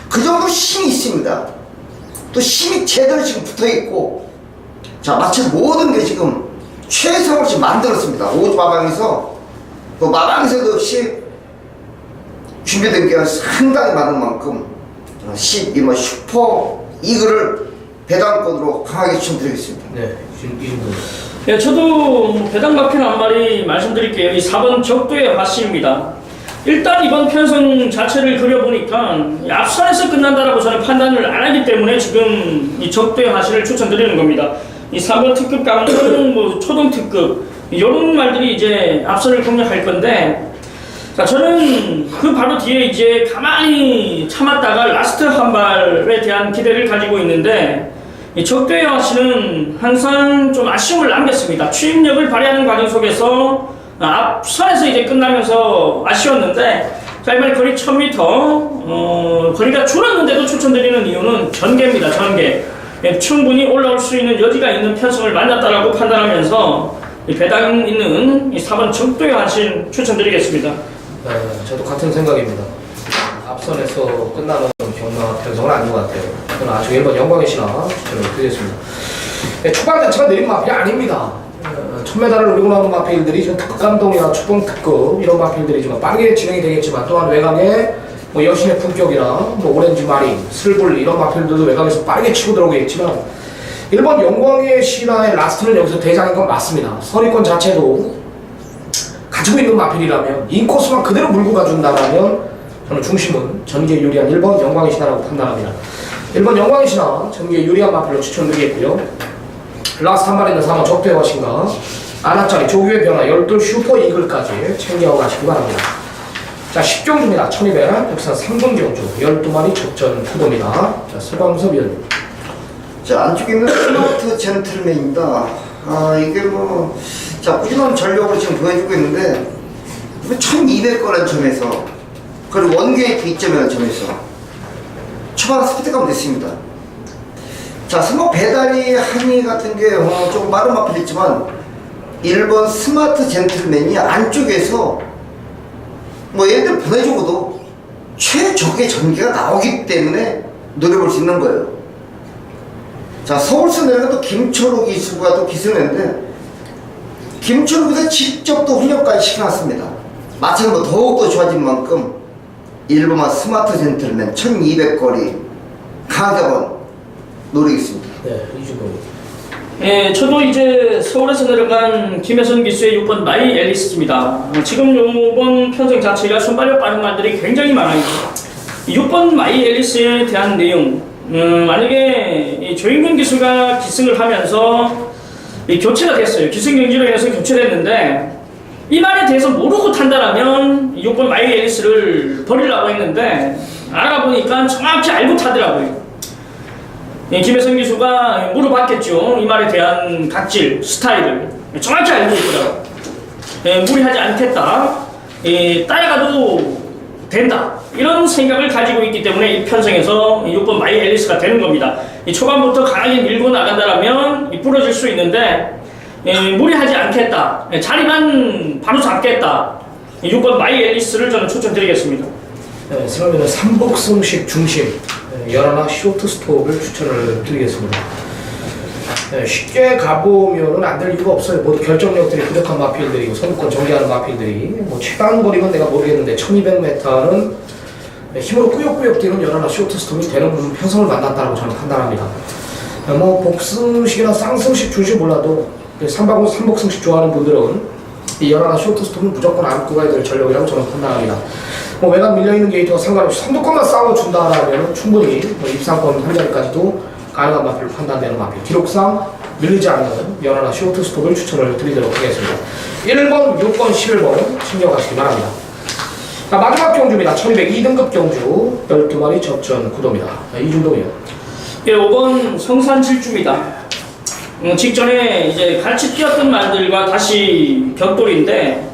그 정도 힘이 있습니다. 또 힘이 제대로 지금 붙어 있고, 자, 마치 모든 게 지금 최상으로 지금 만들었습니다. 5주 마방에서, 또 마방에서도 역시 준비된 게 상당히 많은 만큼 12번 슈퍼 이글을 배당권으로 강하게 추천드리겠습니다. 네, 지금 이 정도. 예, 저도 배당 마필 한 마리 말씀드릴게요. 이 4번 적도의 화씨입니다. 일단 이번 편성 자체를 그려보니까 앞선에서 끝난다라고 저는 판단을 안 하기 때문에 지금 이 적도의 화씨를 추천드리는 겁니다. 이 3번 특급 강은 뭐 초동 특급 이런 말들이 이제 앞선을 공략할 건데, 자, 저는 그 바로 뒤에 이제 가만히 참았다가 라스트 한 발에 대한 기대를 가지고 있는데, 이 적도의 화씨는 항상 좀 아쉬움을 남겼습니다. 추임력을 발휘하는 과정 속에서 앞선에서 이제 끝나면서 아쉬웠는데, 자, 이번에 거리 1000m, 거리가 줄었는데도 추천드리는 이유는 전개입니다. 전개. 예, 충분히 올라올 수 있는 여지가 있는 편성을 만났다라고 판단하면서 이 배당 있는 이 4번 적도의 화신 추천드리겠습니다. 네, 저도 같은 생각입니다. 앞선에서 끝나는 경마 편성은 아닌 것 같아요. 저는 아주 1번 영광의 신화 추천을 드리겠습니다. 네, 초반 자체가 느린 마필이 아닙니다. 1000m를 노리고 나오는 마필들이 지금 특감동이나 초봉 특급 이런 마필들이 좀 빠르게 진행이 되겠지만, 또한 외곽에 뭐 여신의 품격이나 뭐 오렌지 마린, 슬불 이런 마필들도 외곽에서 빠르게 치고 들어오겠지만, 1번 영광의 신화의 라스트는 여기서 대장인 건 맞습니다. 선입권 자체도 가지고 있는 마필이라면 인코스만 그대로 몰고 가준다면 저는 중심은 전기에 유리한 1번 영광의 신화라고 판단합니다. 1번 영광의 신화 전기에 유리한 마필로 추천드리겠고요. 라스트 한 마리는 4번 적도의 화신과 아나짜리 조규의 변화 12 슈퍼 이글까지 챙겨가시기 바랍니다. 자, 10경주입니다. 1200 역사 3분 경주 12마리 접전 구도입니다. 자, 서광섭 위원님. 자, 안쪽에 있는 스마트 젠틀맨입니다. 아, 이게 뭐, 자, 꾸준한 전력으로 지금 보여주고 있는데, 1200거라는 점에서, 그리고 원게이트 2점이라는 점에서, 초반 스피드감 됐습니다. 자, 스모 배달이 한이 같은 게 조금 빠른 마필이 있지만, 1번 스마트 젠틀맨이 안쪽에서, 뭐, 얘들 보내주고도 최적의 전개가 나오기 때문에 노려볼 수 있는 거예요. 자, 서울서 내려가 또 김철우 기수가 또 기승했는데, 김철우 기수가 직접 또 훈련까지 시켜놨습니다. 마찬가지로 더욱더 좋아진 만큼 1번만 스마트 젠틀맨 1200거리 강하게 한번 노리겠습니다. 네, 이 정도입니다. 예, 저도 이제 서울에서 내려간 김혜선 기수의 6번 마이 앨리스입니다. 지금 요번 편성 자체가 순발력 빠른 말들이 굉장히 많아요. 6번 마이 앨리스에 대한 내용, 만약에 이 조인근 기수가 기승을 하면서 이 교체가 됐어요. 기승 경지로 인해서 교체됐는데, 이 말에 대해서 모르고 탄다라면 6번 마이 앨리스를 버리려고 했는데, 알아보니까 정확히 알고 타더라고요. 김혜성 기수가 물어봤겠죠. 이 말에 대한 각질, 스타일을 정확히 알고 있더라고요. 무리하지 않겠다, 따라가도 된다, 이런 생각을 가지고 있기 때문에 이 편성에서 6번 마이 앨리스가 되는 겁니다. 초반부터 강하게 밀고 나간다라면 부러질 수 있는데, 무리하지 않겠다, 자리만 바로 잡겠다, 6번 마이 앨리스를 저는 추천드리겠습니다. 네, 그러면 삼복승식 중심 11화 쇼트 스톱을 추천을 드리겠습니다. 네, 쉽게 가보면은 안 될 이유가 없어요. 모두 결정력들이 부족한 마필들이고 선두권 전개하는 마필들이, 뭐 최단 거리건 내가 모르겠는데 1200m는 힘으로 꾸역꾸역 뛰는 11화 쇼트 스톱이 되는 편성을 만났다고 저는 판단합니다. 뭐 복승식이나 쌍승식 중심 몰라도 삼복승식 좋아하는 분들은 이 11화 쇼트 스톱은 무조건 안고 가야 될 전력이라고 저는 판단합니다. 뭐 외곽 밀려있는 게이트와 상관없이 선두권만 싸워준다라면 충분히 뭐 입상권 한 자리까지도 가능한 마필로 판단되는 마필, 기록상 밀리지 않는 11화 쇼트 스톱을 추천을 드리도록 하겠습니다. 1번, 6번, 11번 챙겨가시기 바랍니다. 자, 마지막 경주입니다. 1200 2등급 경주 12마리 접전 구도입니다. 이 정도면. 예, 5번 성산질주입니다. 직전에 이제 같이 뛰었던 말들과 다시 격돌인데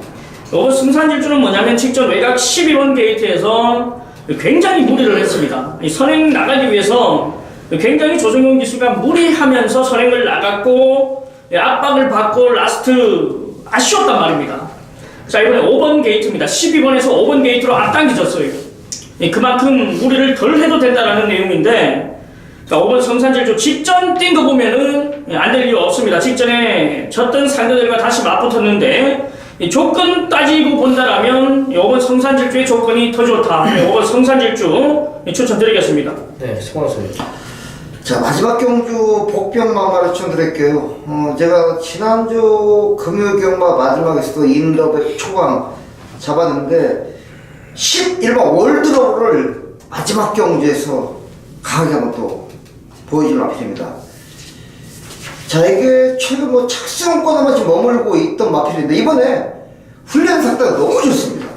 이번 승산질주는 뭐냐면 직전 외곽 12번 게이트에서 굉장히 무리를 했습니다. 이 선행 나가기 위해서 굉장히 조정용 기수가 무리하면서 선행을 나갔고 압박을 받고 라스트 아쉬웠단 말입니다. 자, 이번에 5번 게이트입니다. 12번에서 5번 게이트로 앞당겨졌어요. 그만큼 무리를 덜 해도 된다는 내용인데, 자, 5번 성산질주 직전 뛴 거 보면은 안 될 이유 없습니다. 직전에 졌던 상대들과 다시 맞붙었는데 이 조건 따지고 본다라면 5번 성산질주의 조건이 더 좋다. 5번 성산질주 추천드리겠습니다. 네, 승원 선생님. 자, 마지막 경주 복병마마를 추천드릴게요. 제가 지난주 금요일 경마 마지막에서도 인더백 초강 잡았는데 11번 월드러브를 마지막 경주에서 강하게 한번 또 보여줄 마필입니다. 자, 이게 최근 뭐 착수권에만 지금 머물고 있던 마필인데 이번에 훈련 상태가 너무 좋습니다.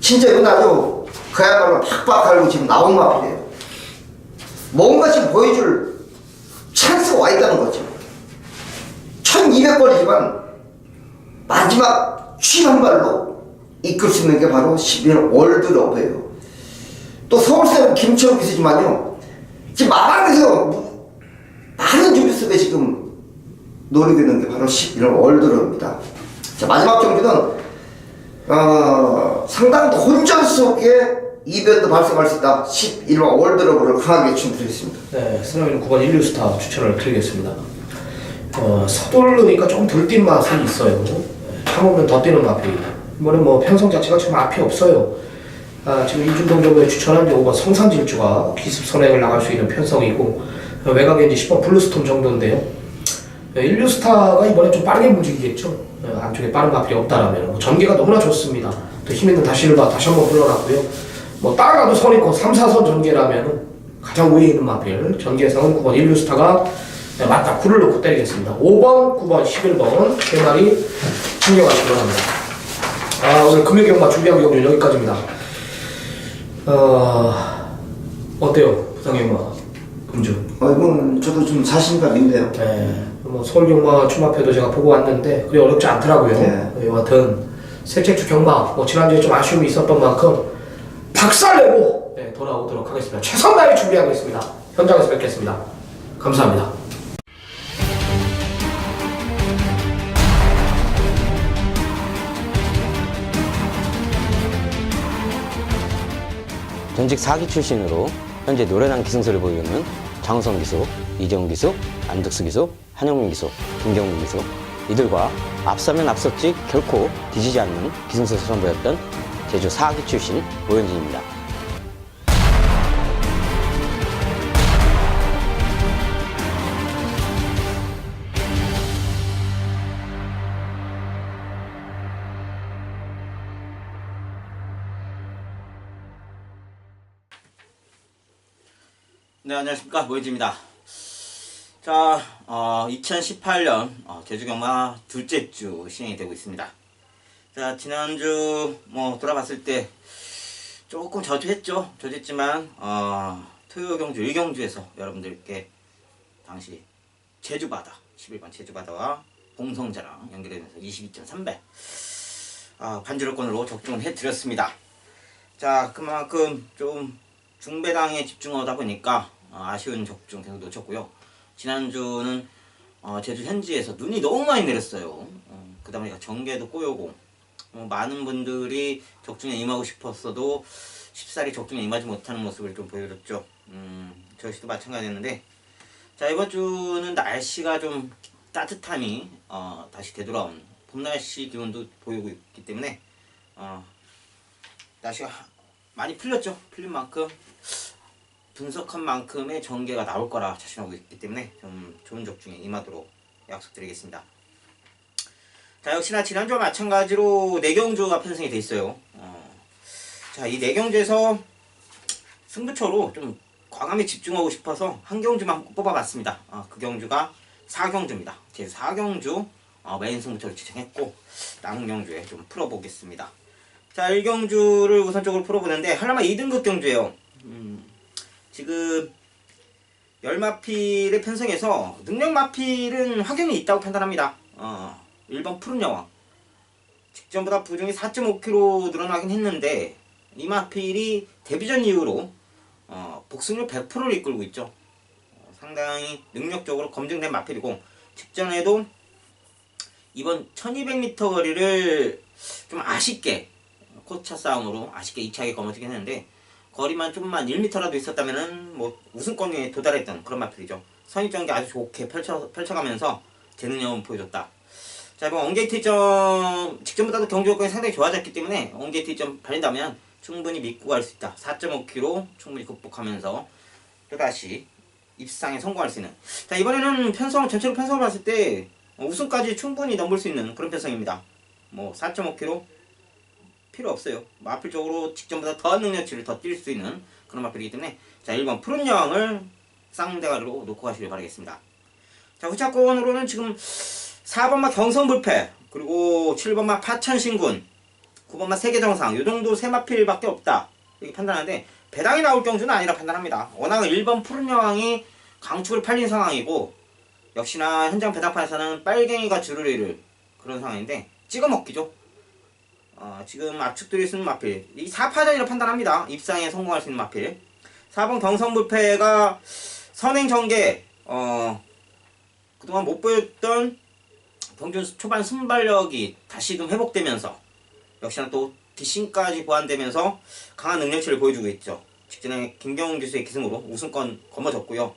진짜 이건 아주 그야말로 팍팍 갈고 지금 나온 마필이에요. 뭔가 지금 보여줄 찬스가 와 있다는 거죠. 1200번이지만 마지막 춤 한 발로 이끌 수 있는 게 바로 11월 월드러브예요. 또 서울시는 김철욱 기수지만요, 지금 마방에서 많은 준비 속에 지금 노리고 있는 게 바로 11월 월드러브입니다. 자, 마지막 경주는 상당히 혼전 속에 이변도 발생할 수 있다. 11화 월드러브를 강하게 추천드리겠습니다. 네, 승원이는 9번 인류스타 추천을 드리겠습니다. 서두르니까 좀 덜 뛴 맛은 있어요. 참으면 더 뛰는 맛이. 이번에 뭐 편성 자체가 지금 앞이 없어요. 지금 이준동 정도에 추천한 게 5번 성산질주가 기습 선행을 나갈 수 있는 편성이고, 외곽에 이제 10번 블루스톰 정도인데요. 인류스타가 이번에 좀 빠르게 움직이겠죠. 안쪽에 빠른 마필이 없다라면. 전개가 너무나 좋습니다. 또 힘있는 다실바 다시 한번 불러놨고요. 뭐 따라가도 선있고 3, 4선 전개라면 가장 위에 있는 마필 전개상은 9번 인류스타가 맞다. 9를 놓고 때리겠습니다. 5번, 9번, 11번 세 마리 챙겨가시기 바랍니다. 오늘 금요일 경마 준비한 경주는 여기까지입니다. 어때요? 부상경마 금주. 이건 저도 좀 자신감 있네요. 네, 뭐 서울 경마 추마표도 제가 보고 왔는데 그리 어렵지 않더라고요. 네. 여하튼 셋째 주 경마 뭐 지난주에 좀 아쉬움이 있었던 만큼 박살내고 돌아오도록 하겠습니다. 최선 다해 준비하겠습니다. 현장에서 뵙겠습니다. 감사합니다. 전직 4기 출신으로 현재 노련한 기승수를 보이는 장우성 기수, 이재훈 기수, 안득수 기수, 한영민 기수, 김경민 기수, 이들과 앞서면 앞섰지 결코 뒤지지 않는 기승수에서 선보였던 제주 4기 출신 오현진입니다. 네, 안녕하십니까, 모현진입니다. 자, 2018년 제주경마 둘째 주 시행이 되고 있습니다. 자, 지난주 뭐 돌아봤을 때 조금 저조했죠. 저조했지만 토요 경주 1경주에서 여러분들께 당시 제주바다 11번 제주바다와 공성자랑 연결되면서 22.3배 반주력권으로 적중을 해드렸습니다. 자, 그만큼 좀 중배당에 집중하다 보니까 아쉬운 적중 계속 놓쳤고요. 지난주는 제주 현지에서 눈이 너무 많이 내렸어요. 그러다 보니까 전개도 꼬여고 많은 분들이 적중에 임하고 싶었어도 쉽사리 적중에 임하지 못하는 모습을 좀 보여줬죠. 저 역시도 마찬가지였는데, 자, 이번 주는 날씨가 좀 따뜻함이 다시 되돌아온 봄 날씨 기운도 보이고 있기 때문에 날씨가 많이 풀렸죠. 풀린 만큼 분석한 만큼의 전개가 나올 거라 자신하고 있기 때문에 좀 좋은 적중에 임하도록 약속드리겠습니다. 자, 역시나 지난주와 마찬가지로 내경주가 편성이 돼 있어요. 자, 이 내경주에서 승부처로 좀 과감히 집중하고 싶어서 한 경주만 뽑아봤습니다. 그 경주가 4경주입니다. 제 4경주 메인 승부처를 지정했고 남은 경주에 좀 풀어보겠습니다. 자, 1경주를 우선적으로 풀어보는데 하나만 2등급 경주예요. 지금 열마필의 편성에서 능력마필은 확연히 있다고 판단합니다. 1번 푸른 여왕. 직전보다 부중이 4.5kg 늘어나긴 했는데 이 마필이 데뷔전 이후로 복승률 100%를 이끌고 있죠. 상당히 능력적으로 검증된 마필이고 직전에도 이번 1200m 거리를 좀 아쉽게 코차 싸움으로 아쉽게 2차게 거머쥐긴 했는데 거리만 좀만 1m라도 있었다면은 뭐 우승권에 도달했던 그런 마필이죠. 선입전개 아주 좋게 펼쳐가면서 제 능력을 보여줬다. 자, 이번 온게이트 1점 직전보다도 경주 여건이 상당히 좋아졌기 때문에 온게이트 1점 발린다면 충분히 믿고 갈 수 있다. 4.5kg 충분히 극복하면서 또다시 입상에 성공할 수 있는. 자, 이번에는 전체로 편성을 봤을 때 우승까지 충분히 넘을 수 있는 그런 편성입니다. 뭐 4.5kg 필요 없어요. 마필적으로 직전보다 더한 능력치를 더 뛸 수 있는 그런 마필이기 때문에 자, 1번 푸른 여왕을 쌍대가리로 놓고 가시길 바라겠습니다. 자, 후차권으로는 지금 4번마 경성불패, 그리고 7번마 파천신군, 9번마 세계정상, 요 정도 세 마필밖에 없다 이렇게 판단하는데 배당이 나올 경주는 아니라 판단합니다. 워낙 1번 푸른 여왕이 강축을 팔린 상황이고 역시나 현장 배당판에서는 빨갱이가 줄을 이룰 그런 상황인데 찍어먹기죠. 지금 압축들이 쓰는 마필 이 4파전이라 판단합니다. 입상에 성공할 수 있는 마필. 4번 경성불패가 선행전개 그동안 못 보였던 경주 초반 순발력이 다시금 회복되면서 역시나 또 뒷심까지 보완되면서 강한 능력치를 보여주고 있죠. 직전에 김경훈 기수의 기승으로 우승권 거머졌고요.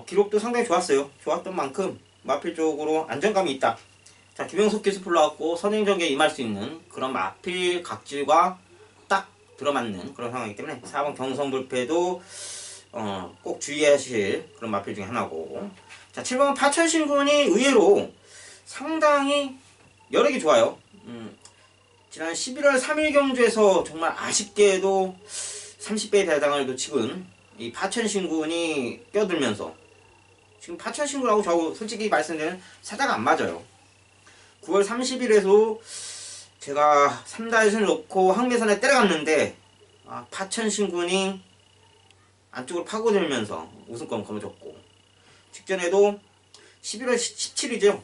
기록도 상당히 좋았어요. 좋았던 만큼 마필 쪽으로 안정감이 있다. 자, 김영석 기수 불러왔고 선행전개에 임할 수 있는 그런 마필 각질과 딱 들어맞는 그런 상황이기 때문에 4번 경성불패도 꼭 주의하실 그런 마필 중에 하나고. 자, 7번 파천신군이 의외로 상당히 여력이 좋아요. 지난 11월 3일 경주에서 정말 아쉽게도 30배 배당을 놓치군 이 파천신군이 껴들면서 지금 파천신군하고 저 솔직히 말씀드리면 사자가 안 맞아요. 9월 30일에도 제가 3다이슨을 놓고 항매선에 때려갔는데 파천신군이 안쪽으로 파고들면서 우승권 거머졌고 직전에도 11월 17일이죠.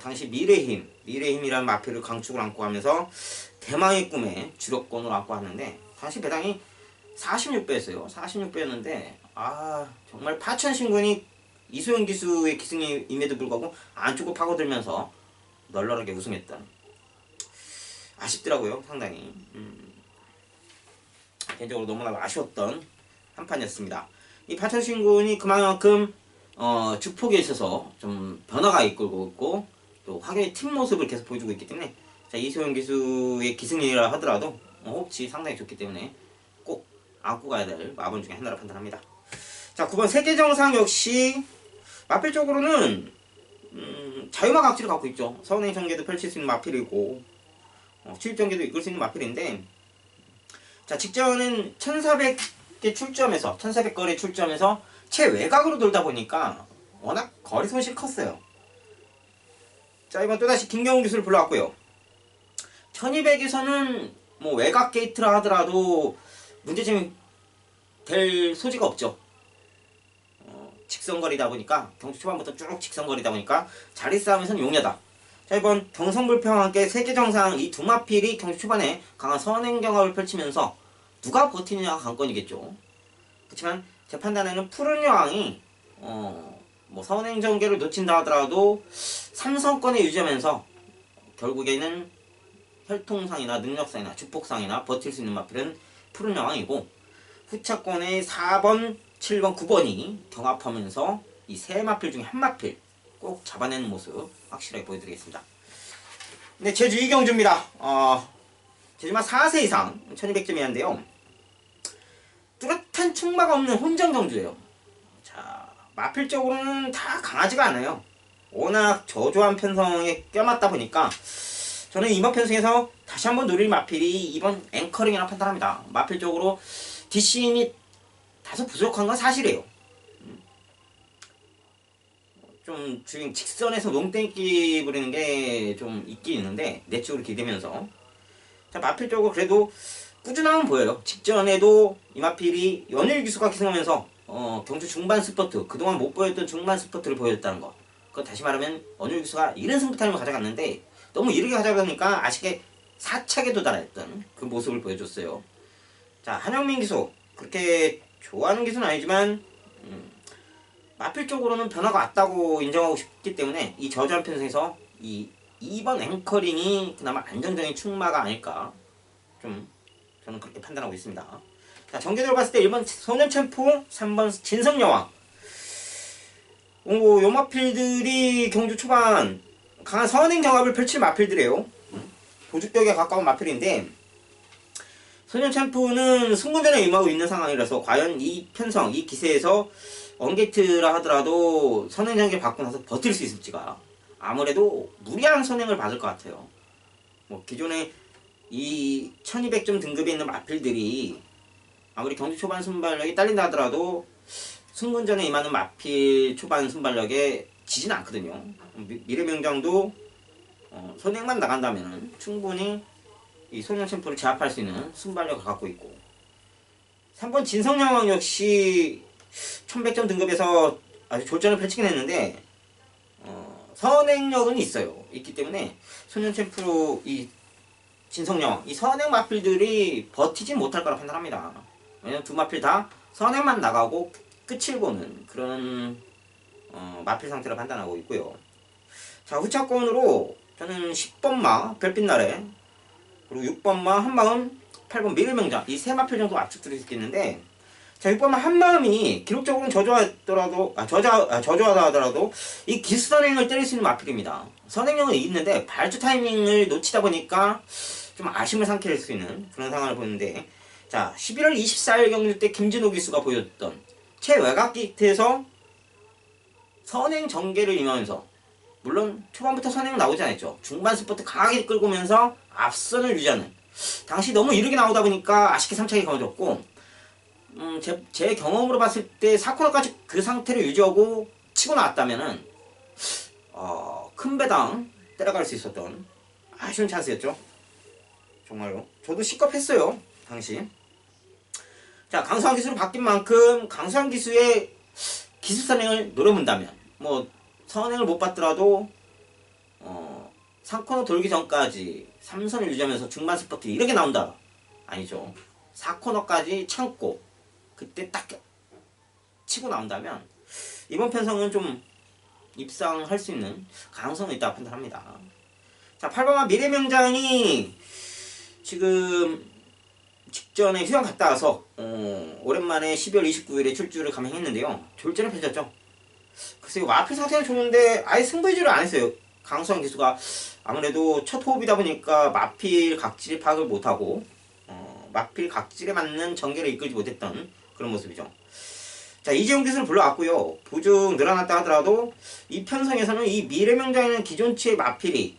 당시 미래힘이라는 마필을 강축을 안고 하면서 대망의 꿈에 주력권으로 안고 왔는데 당시 배당이 46배였어요. 46배였는데 정말 파천신군이 이소영 기수의 기승임에도 불구하고 안쪽으로 파고들면서 널널하게 우승했던 아쉽더라고요. 상당히 개인적으로 너무나 아쉬웠던 한 판이었습니다. 이 파천신군이 그만큼 주폭에 있어서 좀 변화가 이끌고 있고 또 확연히 팀 모습을 계속 보여주고 있기 때문에 자, 이소영 기수의 기승이라 하더라도 호흡이 상당히 좋기 때문에 꼭 안고 가야 될 마분 중에 하나라 판단합니다. 자, 9번 세계정상 역시 마필 쪽으로는 자유마 각질을 갖고 있죠. 선행 전개도 펼칠 수 있는 마필이고 수입 전개도 이끌 수 있는 마필인데 자, 직전은 1400개 출점에서 1400거리 출점에서 최외곽으로 돌다 보니까 워낙 거리 손실이 컸어요. 자, 이번 또다시 김경훈 기수를 불러왔고요. 1200에서는 뭐 외곽 게이트라 하더라도 문제점이 될 소지가 없죠. 직선거리다 보니까 경주 초반부터 쭉 직선거리다 보니까 자리 싸움에서는 용이하다. 자, 이번 경성불패와 함께 세계정상 이 두 마필이 경주 초반에 강한 선행 경합을 펼치면서 누가 버티느냐가 관건이겠죠. 그렇지만 제 판단에는 푸른 여왕이 뭐 선행 전개를 놓친다 하더라도 3선권에 유지하면서 결국에는 혈통상이나 능력상이나 주폭상이나 버틸 수 있는 마필은 푸른 여왕이고 후차권의 4번, 7번, 9번이 경합하면서 이 세 마필 중에 한 마필 꼭 잡아내는 모습 확실하게 보여드리겠습니다. 네, 제주 이경주입니다. 제주마 4세 이상 1200점이었는데요. 뚜렷한 충마가 없는 혼전 경주예요. 자, 마필적으로는 다 강하지가 않아요. 워낙 저조한 편성에 껴맞다 보니까 저는 이번 편성에서 다시 한번 노릴 마필이 이번 앵커링이라 판단합니다. 마필적으로 뒷심이 다소 부족한 건 사실이에요. 좀 지금 직선에서 농땡기 부리는 게 좀 있긴 있는데 내쪽으로 기대면서 자, 마필적으로 그래도 꾸준함은 보여요. 직전에도 이 마필이 연일 기수가 기승하면서 경주 중반 스퍼트, 그동안 못 보였던 중반 스퍼트를 보여줬다는 거. 그건 다시 말하면 원효 기수가 이른 승부 타임을 가져갔는데 너무 이르게 가져가니까 아쉽게 4착에 도달했던 그 모습을 보여줬어요. 자, 한영민 기수 그렇게 좋아하는 기수는 아니지만 마필 쪽으로는 변화가 왔다고 인정하고 싶기 때문에 이 저주한 편성에서 이 2번 앵커링이 그나마 안정적인 충마가 아닐까 좀 저는 그렇게 판단하고 있습니다. 자, 전개적으로 봤을 때 1번 소년챔프, 3번 진성여왕. 요 마필들이 경주 초반 강한 선행 경합을 펼칠 마필들이에요. 도주격에 가까운 마필인데 소년챔프는 승부전에 임하고 있는 상황이라서 과연 이 편성, 이 기세에서 언게이트라 하더라도 선행 전개 받고 나서 버틸 수 있을지가 아무래도 무리한 선행을 받을 것 같아요. 뭐 기존에 이 1200점 등급에 있는 마필들이 아무리 경주 초반 순발력이 딸린다 하더라도 승군전에 임하는 마필 초반 순발력에 지진 않거든요. 미래명장도 선행만 나간다면 충분히 이 소년 챔프를 제압할 수 있는 순발력을 갖고 있고 3번 진성여왕 역시 1100점 등급에서 아주 졸전을 펼치긴 했는데 선행력은 있기 때문에 소년 챔프로 이 진성여왕 이 선행 마필들이 버티지 못할 거라 판단합니다. 왜냐면 두 마필 다 선행만 나가고 끝을 보는 그런 마필 상태로 판단하고 있고요. 자, 후차권으로 저는 10번마 별빛나래 그리고 6번마 한마음 8번 미래명장 이 세 마필 정도 압축드릴 수 있겠는데 자, 6번마 한마음이 기록적으로는 저조하다 하더라도 이 기수 선행을 때릴 수 있는 마필입니다. 선행력은 있는데 발주 타이밍을 놓치다 보니까 좀 아쉬움을 삼킬 수 있는 그런 상황을 보는데 자, 11월 24일 경주 때 김진호 기수가 보여줬던 최외곽 기트에서 선행 전개를 임하면서 물론 초반부터 선행은 나오지 않았죠. 중반 스포트 강하게 끌고 오면서 앞선을 유지하는 당시 너무 이르게 나오다 보니까 아쉽게 3착이 거머졌고 제 경험으로 봤을 때 4코너까지 그 상태를 유지하고 치고 나왔다면은 큰 배당 때려갈 수 있었던 아쉬운 찬스였죠. 정말로 저도 시겁했어요 당시. 자, 강수환 기수로 바뀐 만큼 강수환 기수의 기수 선행을 노려본다면 뭐 선행을 못 받더라도 3코너 돌기 전까지 3선을 유지하면서 중반 스포트 이렇게 나온다 아니죠. 4코너까지 참고 그때 딱 치고 나온다면 이번 편성은 좀 입상할 수 있는 가능성이 있다고 판단합니다. 자, 8번마 미래명장이 지금 직전에 휴양 갔다 와서 오랜만에 12월 29일에 출주를 감행했는데요. 졸전을 펼쳤죠. 글쎄요, 마필 상태는 좋은데 아예 승부 위주를 안 했어요. 강수환 기수가 아무래도 첫 호흡이다 보니까 마필 각질 파악을 못하고 마필 각질에 맞는 전개를 이끌지 못했던 그런 모습이죠. 자, 이재용 기수를 불러왔고요. 보증 늘어났다 하더라도 이 편성에서는 이 미래명장에는 기존치의 마필이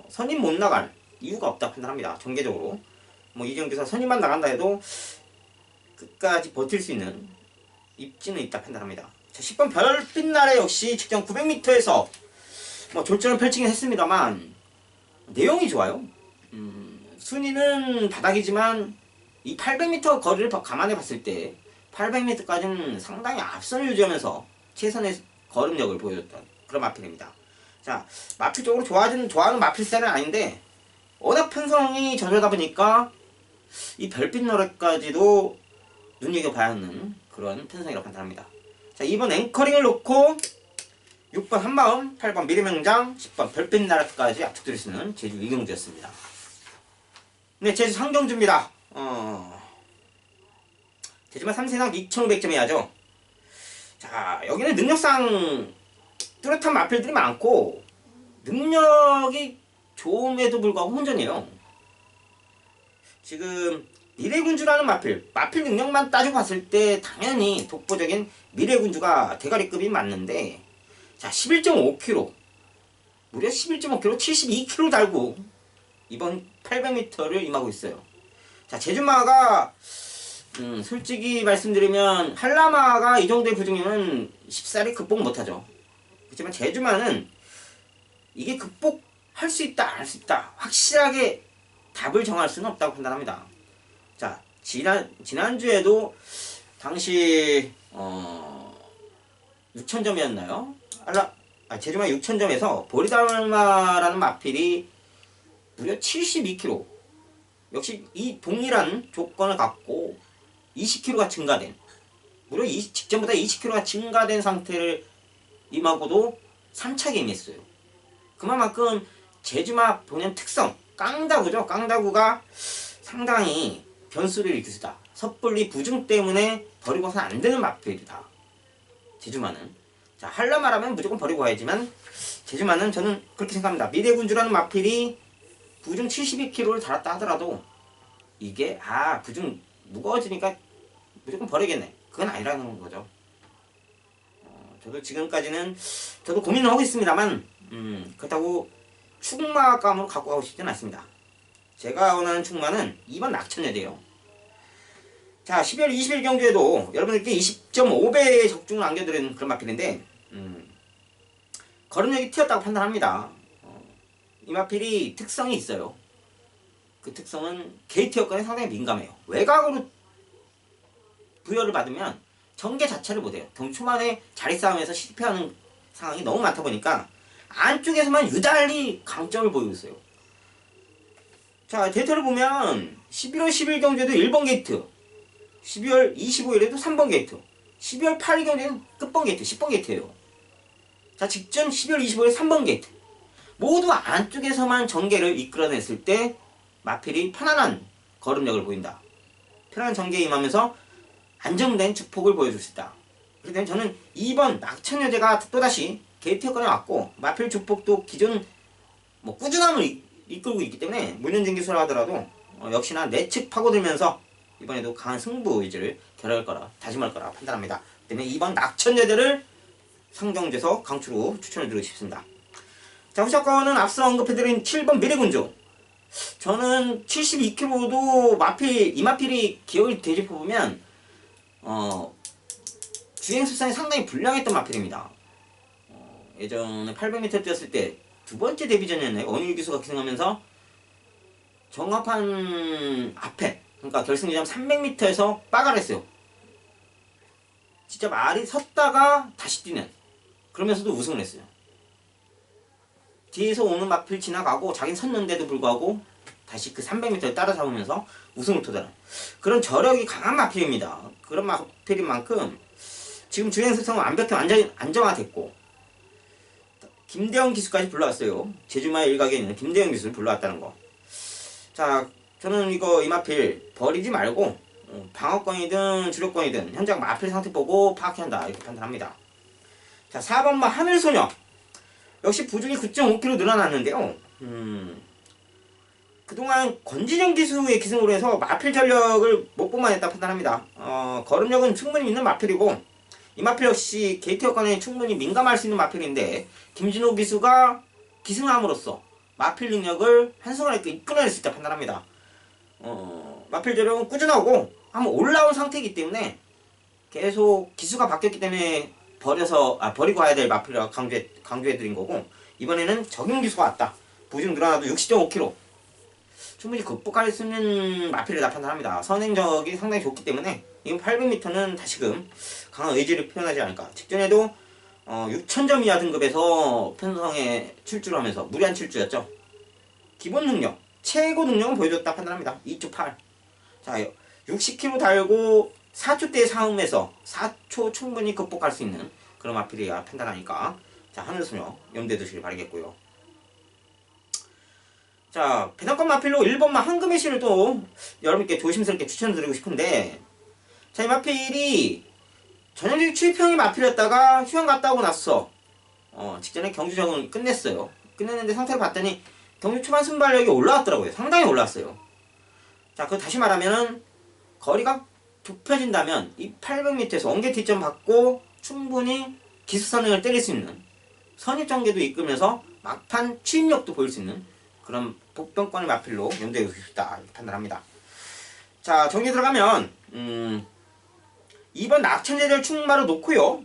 선임 못 나갈 이유가 없다 판단합니다. 전개적으로 뭐 이재용 기수가 선임만 나간다 해도 끝까지 버틸 수 있는 입지는 있다 판단합니다. 자, 10번 별빛날에 역시 직전 900m에서 뭐 졸전을 펼치긴 했습니다만 내용이 좋아요. 순위는 바닥이지만 이 800m 거리를 감안해 봤을 때 800m까지는 상당히 앞선을 유지하면서 최선의 걸음력을 보여줬던 그런 마필입니다. 자, 마필 쪽으로 좋아하는 마필 스타일은 아닌데 워낙 편성이 저조하다 보니까 이 별빛 노래까지도 눈여겨봐야 하는 그런 편성이라고 판단합니다. 자, 2번 앵커링을 놓고 6번 한마음, 8번 미래명장, 10번 별빛 나라까지 압축드릴 수 있는 제주 이경주였습니다. 네, 제주 상경주입니다. 제주만 3세낙 2500점 해야죠. 자, 여기는 능력상 뚜렷한 마필들이 많고 능력이 좋음에도 불구하고 혼전이에요. 지금 미래군주라는 마필 능력만 따지고 봤을 때 당연히 독보적인 미래군주가 대가리급이 맞는데 자, 11.5kg 무려 11.5kg 72kg 달고 이번 800m를 임하고 있어요. 자, 제주마가 솔직히 말씀드리면 한라마가 이 정도의 부중이면 쉽사리 극복 못하죠. 그렇지만 제주마는 이게 극복할 수 있다 안 할 수 있다 확실하게 답을 정할 수는 없다고 판단합니다. 자, 지난주에도 당시 6,000점이었나요? 제주마 6,000점에서 보리달마라는 마필이 무려 72kg. 역시 이 동일한 조건을 갖고 20kg가 증가된, 무려 직전보다 20kg가 증가된 상태를 임하고도 3차 게임했어요. 그만큼 제주마 본연 특성, 깡다구죠. 깡다구가 상당히 변수를 일으켰다. 섣불리 부중 때문에 버리고서는 안 되는 마필이다. 제주마는. 자, 한라 말하면 무조건 버리고 가야지만, 제주마는 저는 그렇게 생각합니다. 미래군주라는 마필이 부중 72kg를 달았다 하더라도, 이게, 부중 무거워지니까 무조건 버리겠네. 그건 아니라는 거죠. 저도 지금까지는, 저도 고민을 하고 있습니다만, 그렇다고 충마감으로 갖고 가고 싶지는 않습니다. 제가 원하는 충마는 2번 낙천여대요. 자, 12월 20일 경주에도 여러분들께 20.5배의 적중을 안겨드린 그런 마필인데, 걸음력이 튀었다고 판단합니다. 이 마필이 특성이 있어요. 그 특성은 게이트 여건에 상당히 민감해요. 외곽으로 부여를 받으면 전개 자체를 못해요. 경초만에 자리 싸움에서 실패하는 상황이 너무 많다 보니까 안쪽에서만 유달리 강점을 보이고 있어요. 자, 데이터를 보면 11월 10일 경주에도 1번 게이트, 12월 25일에도 3번 게이트, 12월 8일 경주에는 끝번 게이트, 10번 게이트예요. 자, 직전 12월 25일 3번 게이트. 모두 안쪽에서만 전개를 이끌어냈을 때 마필이 편안한 걸음력을 보인다. 편안한 전개에 임하면서 안정된 주폭을 보여줄 수 있다. 그렇기 때문에 저는 2번 낙천여대가 또다시 게이트 여건에 왔고, 마필 주폭도 기존 꾸준함을 이끌고 있기 때문에 문현진 기수라 하더라도 역시나 내측 파고들면서 이번에도 강한 승부 의지를 결할 거라, 다짐할 거라 판단합니다. 때문에 2번 낙천여대를 상경주에서 강추로 추천해드리고 싶습니다. 자, 후샷권은 앞서 언급해드린 7번 미래군주. 저는 72kg도 이 마필이 기억을 되짚어보면 주행수상이 상당히 불량했던 마필입니다. 예전에 800m 뛰었을 때 두 번째 데뷔전이었나요? 원일 기수가 기승하면서 정합판 앞에, 그러니까 결승지점 300m에서 빠가를 했어요. 진짜 말이 섰다가 다시 뛰는, 그러면서도 우승을 했어요. 뒤에서 오는 마필 지나가고 자긴 섰는데도 불구하고 다시 그 300m를 따라잡으면서 우승을 도달한 그런 저력이 강한 마필입니다. 그런 마필인 만큼 지금 주행수성은 완벽히 안정화됐고, 김대영 기수까지 불러왔어요. 제주마의 일각에 있는 김대영 기수를 불러왔다는 거. 자, 저는 이 마필 버리지 말고 방어권이든 주력권이든 현장 마필 상태 보고 파악해야 한다, 이렇게 판단합니다. 자, 4번마 하늘소녀. 역시 부중이 9.5kg 늘어났는데요. 그동안 권진영 기수의 기승으로 해서 마필 전력을 못 본만했다 판단합니다. 걸음력은 충분히 있는 마필이고, 이 마필 역시 게이트 여건에 충분히 민감할 수 있는 마필인데, 김진호 기수가 기승함으로써 마필 능력을 한순간에 이끌어낼 수 있다 판단합니다. 마필 전력은 꾸준하고 한번 올라온 상태이기 때문에 계속 기수가 바뀌었기 때문에 버리고 가야 될 마필이라고 강조해드린 거고, 이번에는 적용 기수가 왔다. 부중 늘어나도 60.5kg. 충분히 극복할 수 있는 마필이라 판단합니다. 선행적이 상당히 좋기 때문에 이번 800m는 다시금 강한 의지를 표현하지 않을까. 직전에도 6,000점 이하 등급에서 편성에 출주를 하면서 무리한 출주였죠. 기본 능력, 최고 능력은 보여줬다 판단합니다. 2.8. 자, 60kg 달고 4초대의 싸움에서 4초 충분히 극복할 수 있는 그런 마필이야 판단하니까, 자, 하늘소녀 염두에 두시길 바라겠고요. 자, 배당권 마필로 1번마 황금의 실을 또 여러분께 조심스럽게 추천드리고 싶은데, 자, 이 마필이 전형적인 추입형의 마필이었다가 휴양 갔다 오고 나서 직전에 경주정을 끝냈어요. 끝냈는데 상태를 봤더니 경주 초반 순발력이 올라왔더라고요. 상당히 올라왔어요. 자, 그 다시 말하면은 거리가 좁혀진다면 이 800m에서 원개 뒷점 받고 충분히 기수선행을 때릴 수 있는, 선입전개도 이끌면서 막판 추입력도 보일 수 있는 그런 복병권의 마필로 염두에 두고 싶다, 이렇게 판단합니다. 자, 정리 들어가면 2번 낙천제를 충마로 놓고요.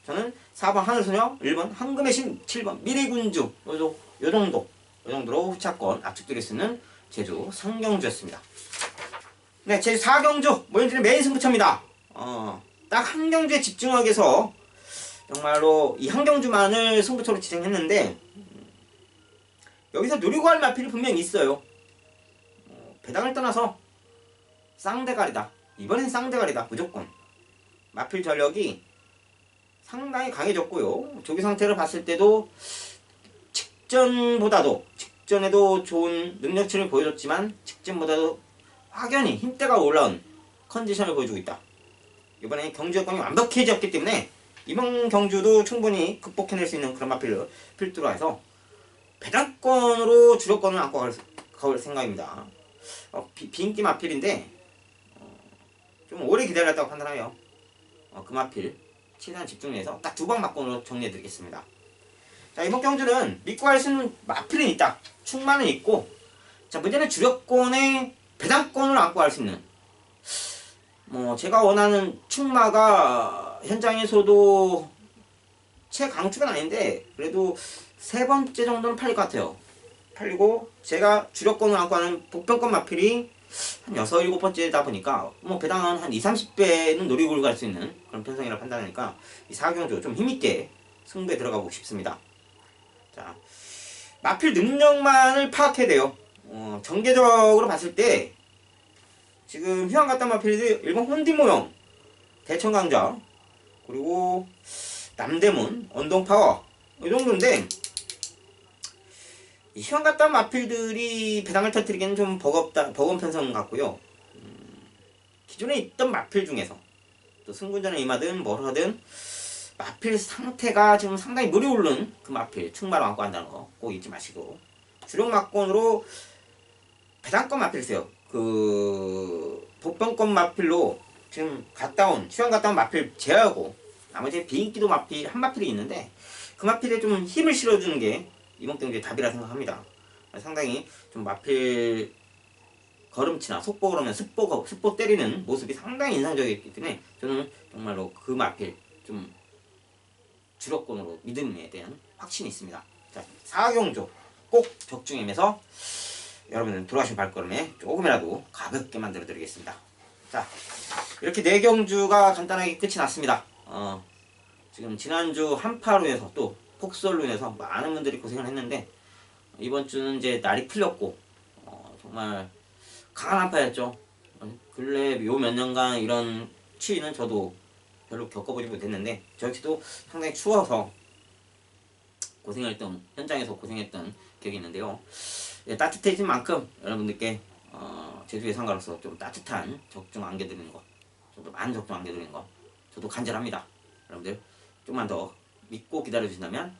저는 4번 하늘소녀, 1번 황금의 신, 7번 미래군주, 요 정도로 후차권 압축드릴 수 있는 제주 상경주였습니다. 네, 제주 4경주 모현진의 메인 승부처입니다. 딱 한 경주에 집중하기 위해서 정말로 이 한 경주만을 승부처로 지정했는데 여기서 노리고 할 마필이 분명히 있어요. 배당을 떠나서 쌍대가리다. 이번엔 쌍대가리다. 무조건. 마필 전력이 상당히 강해졌고요. 조기 상태를 봤을 때도 직전에도 좋은 능력치를 보여줬지만 직전보다도 확연히 힘대가 올라온 컨디션을 보여주고 있다. 이번에 경주 여건이 완벽해졌기 때문에 이번 경주도 충분히 극복해낼 수 있는 그런 마필을 필두로 해서 배당권으로 주력권을 안고 갈 생각입니다. 비인기 마필인데 좀 오래 기다렸다고 판단해요. 그 마필 최대한 집중해서 딱 두 방 막권으로 정리해드리겠습니다. 자, 이번 경주는 믿고 할 수 있는 마필은 있다. 충만은 있고, 자, 문제는 주력권에 배당권을 안고 할 수 있는, 제가 원하는 충마가 현장에서도 최강추는 아닌데 그래도 세 번째 정도는 팔릴 것 같아요. 팔리고 제가 주력권을 안고 하는 복병권 마필이 한 6, 7번째다 보니까 배당은 한 20, 30배는 노리고 갈 수 있는 그런 편성이라 판단하니까 이 4경주 좀 힘있게 승부에 들어가고 싶습니다. 자, 마필 능력만을 파악해야 돼요. 전개적으로 봤을 때 지금 휴양 갔다 마필이 일본 혼디모형, 대천강자, 그리고 남대문, 언동파워 이 정도인데 이 휴양 갔다 마필들이 배당을 터뜨리기는 좀 버거운 편성 같고요. 기존에 있던 마필 중에서 또 승군전에 임하든 뭘 하든 마필 상태가 지금 상당히 물이 오르는 그 마필 충마로 안고 한다는 거 꼭 잊지 마시고 주력 막권으로 배당권 마필 쓰요. 그 복병권 마필로 지금 휴양 갔다 온 마필 제외하고 나머지 비인기도 마필 한 마필이 있는데 그 마필에 좀 힘을 실어주는 게 이번 경기의 답이라 생각합니다. 상당히 좀 마필 걸음치나 속보 그러면 습보 때리는 모습이 상당히 인상적이기 때문에 저는 정말로 그 마필 좀 주력권으로 믿음에 대한 확신이 있습니다. 자, 4경주 꼭 적중하면서 여러분들 돌아가신 발걸음에 조금이라도 가볍게 만들어 드리겠습니다. 자, 이렇게 4경주가 간단하게 끝이 났습니다. 지금 지난주 한파로 인해서 또 폭설로 인해서 많은 분들이 고생을 했는데 이번 주는 이제 날이 풀렸고 정말 강한 한파였죠. 근래 요 몇 년간 이런 추위는 저도 별로 겪어보지 못했는데 저 역시도 상당히 추워서 현장에서 고생했던 기억이 있는데요. 따뜻해진 만큼 여러분들께 제주 예상가로서 좀 따뜻한 적중 안겨드리는 거, 좀 더 많은 적중 안겨드리는 거 저도 간절합니다. 여러분들 조금만 더 믿고 기다려주신다면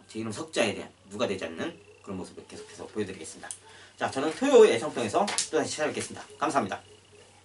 제 이름 석자에 대한 누가 되지 않는 그런 모습을 계속해서 보여드리겠습니다. 자, 저는 토요일 애청평에서 또다시 찾아뵙겠습니다. 감사합니다.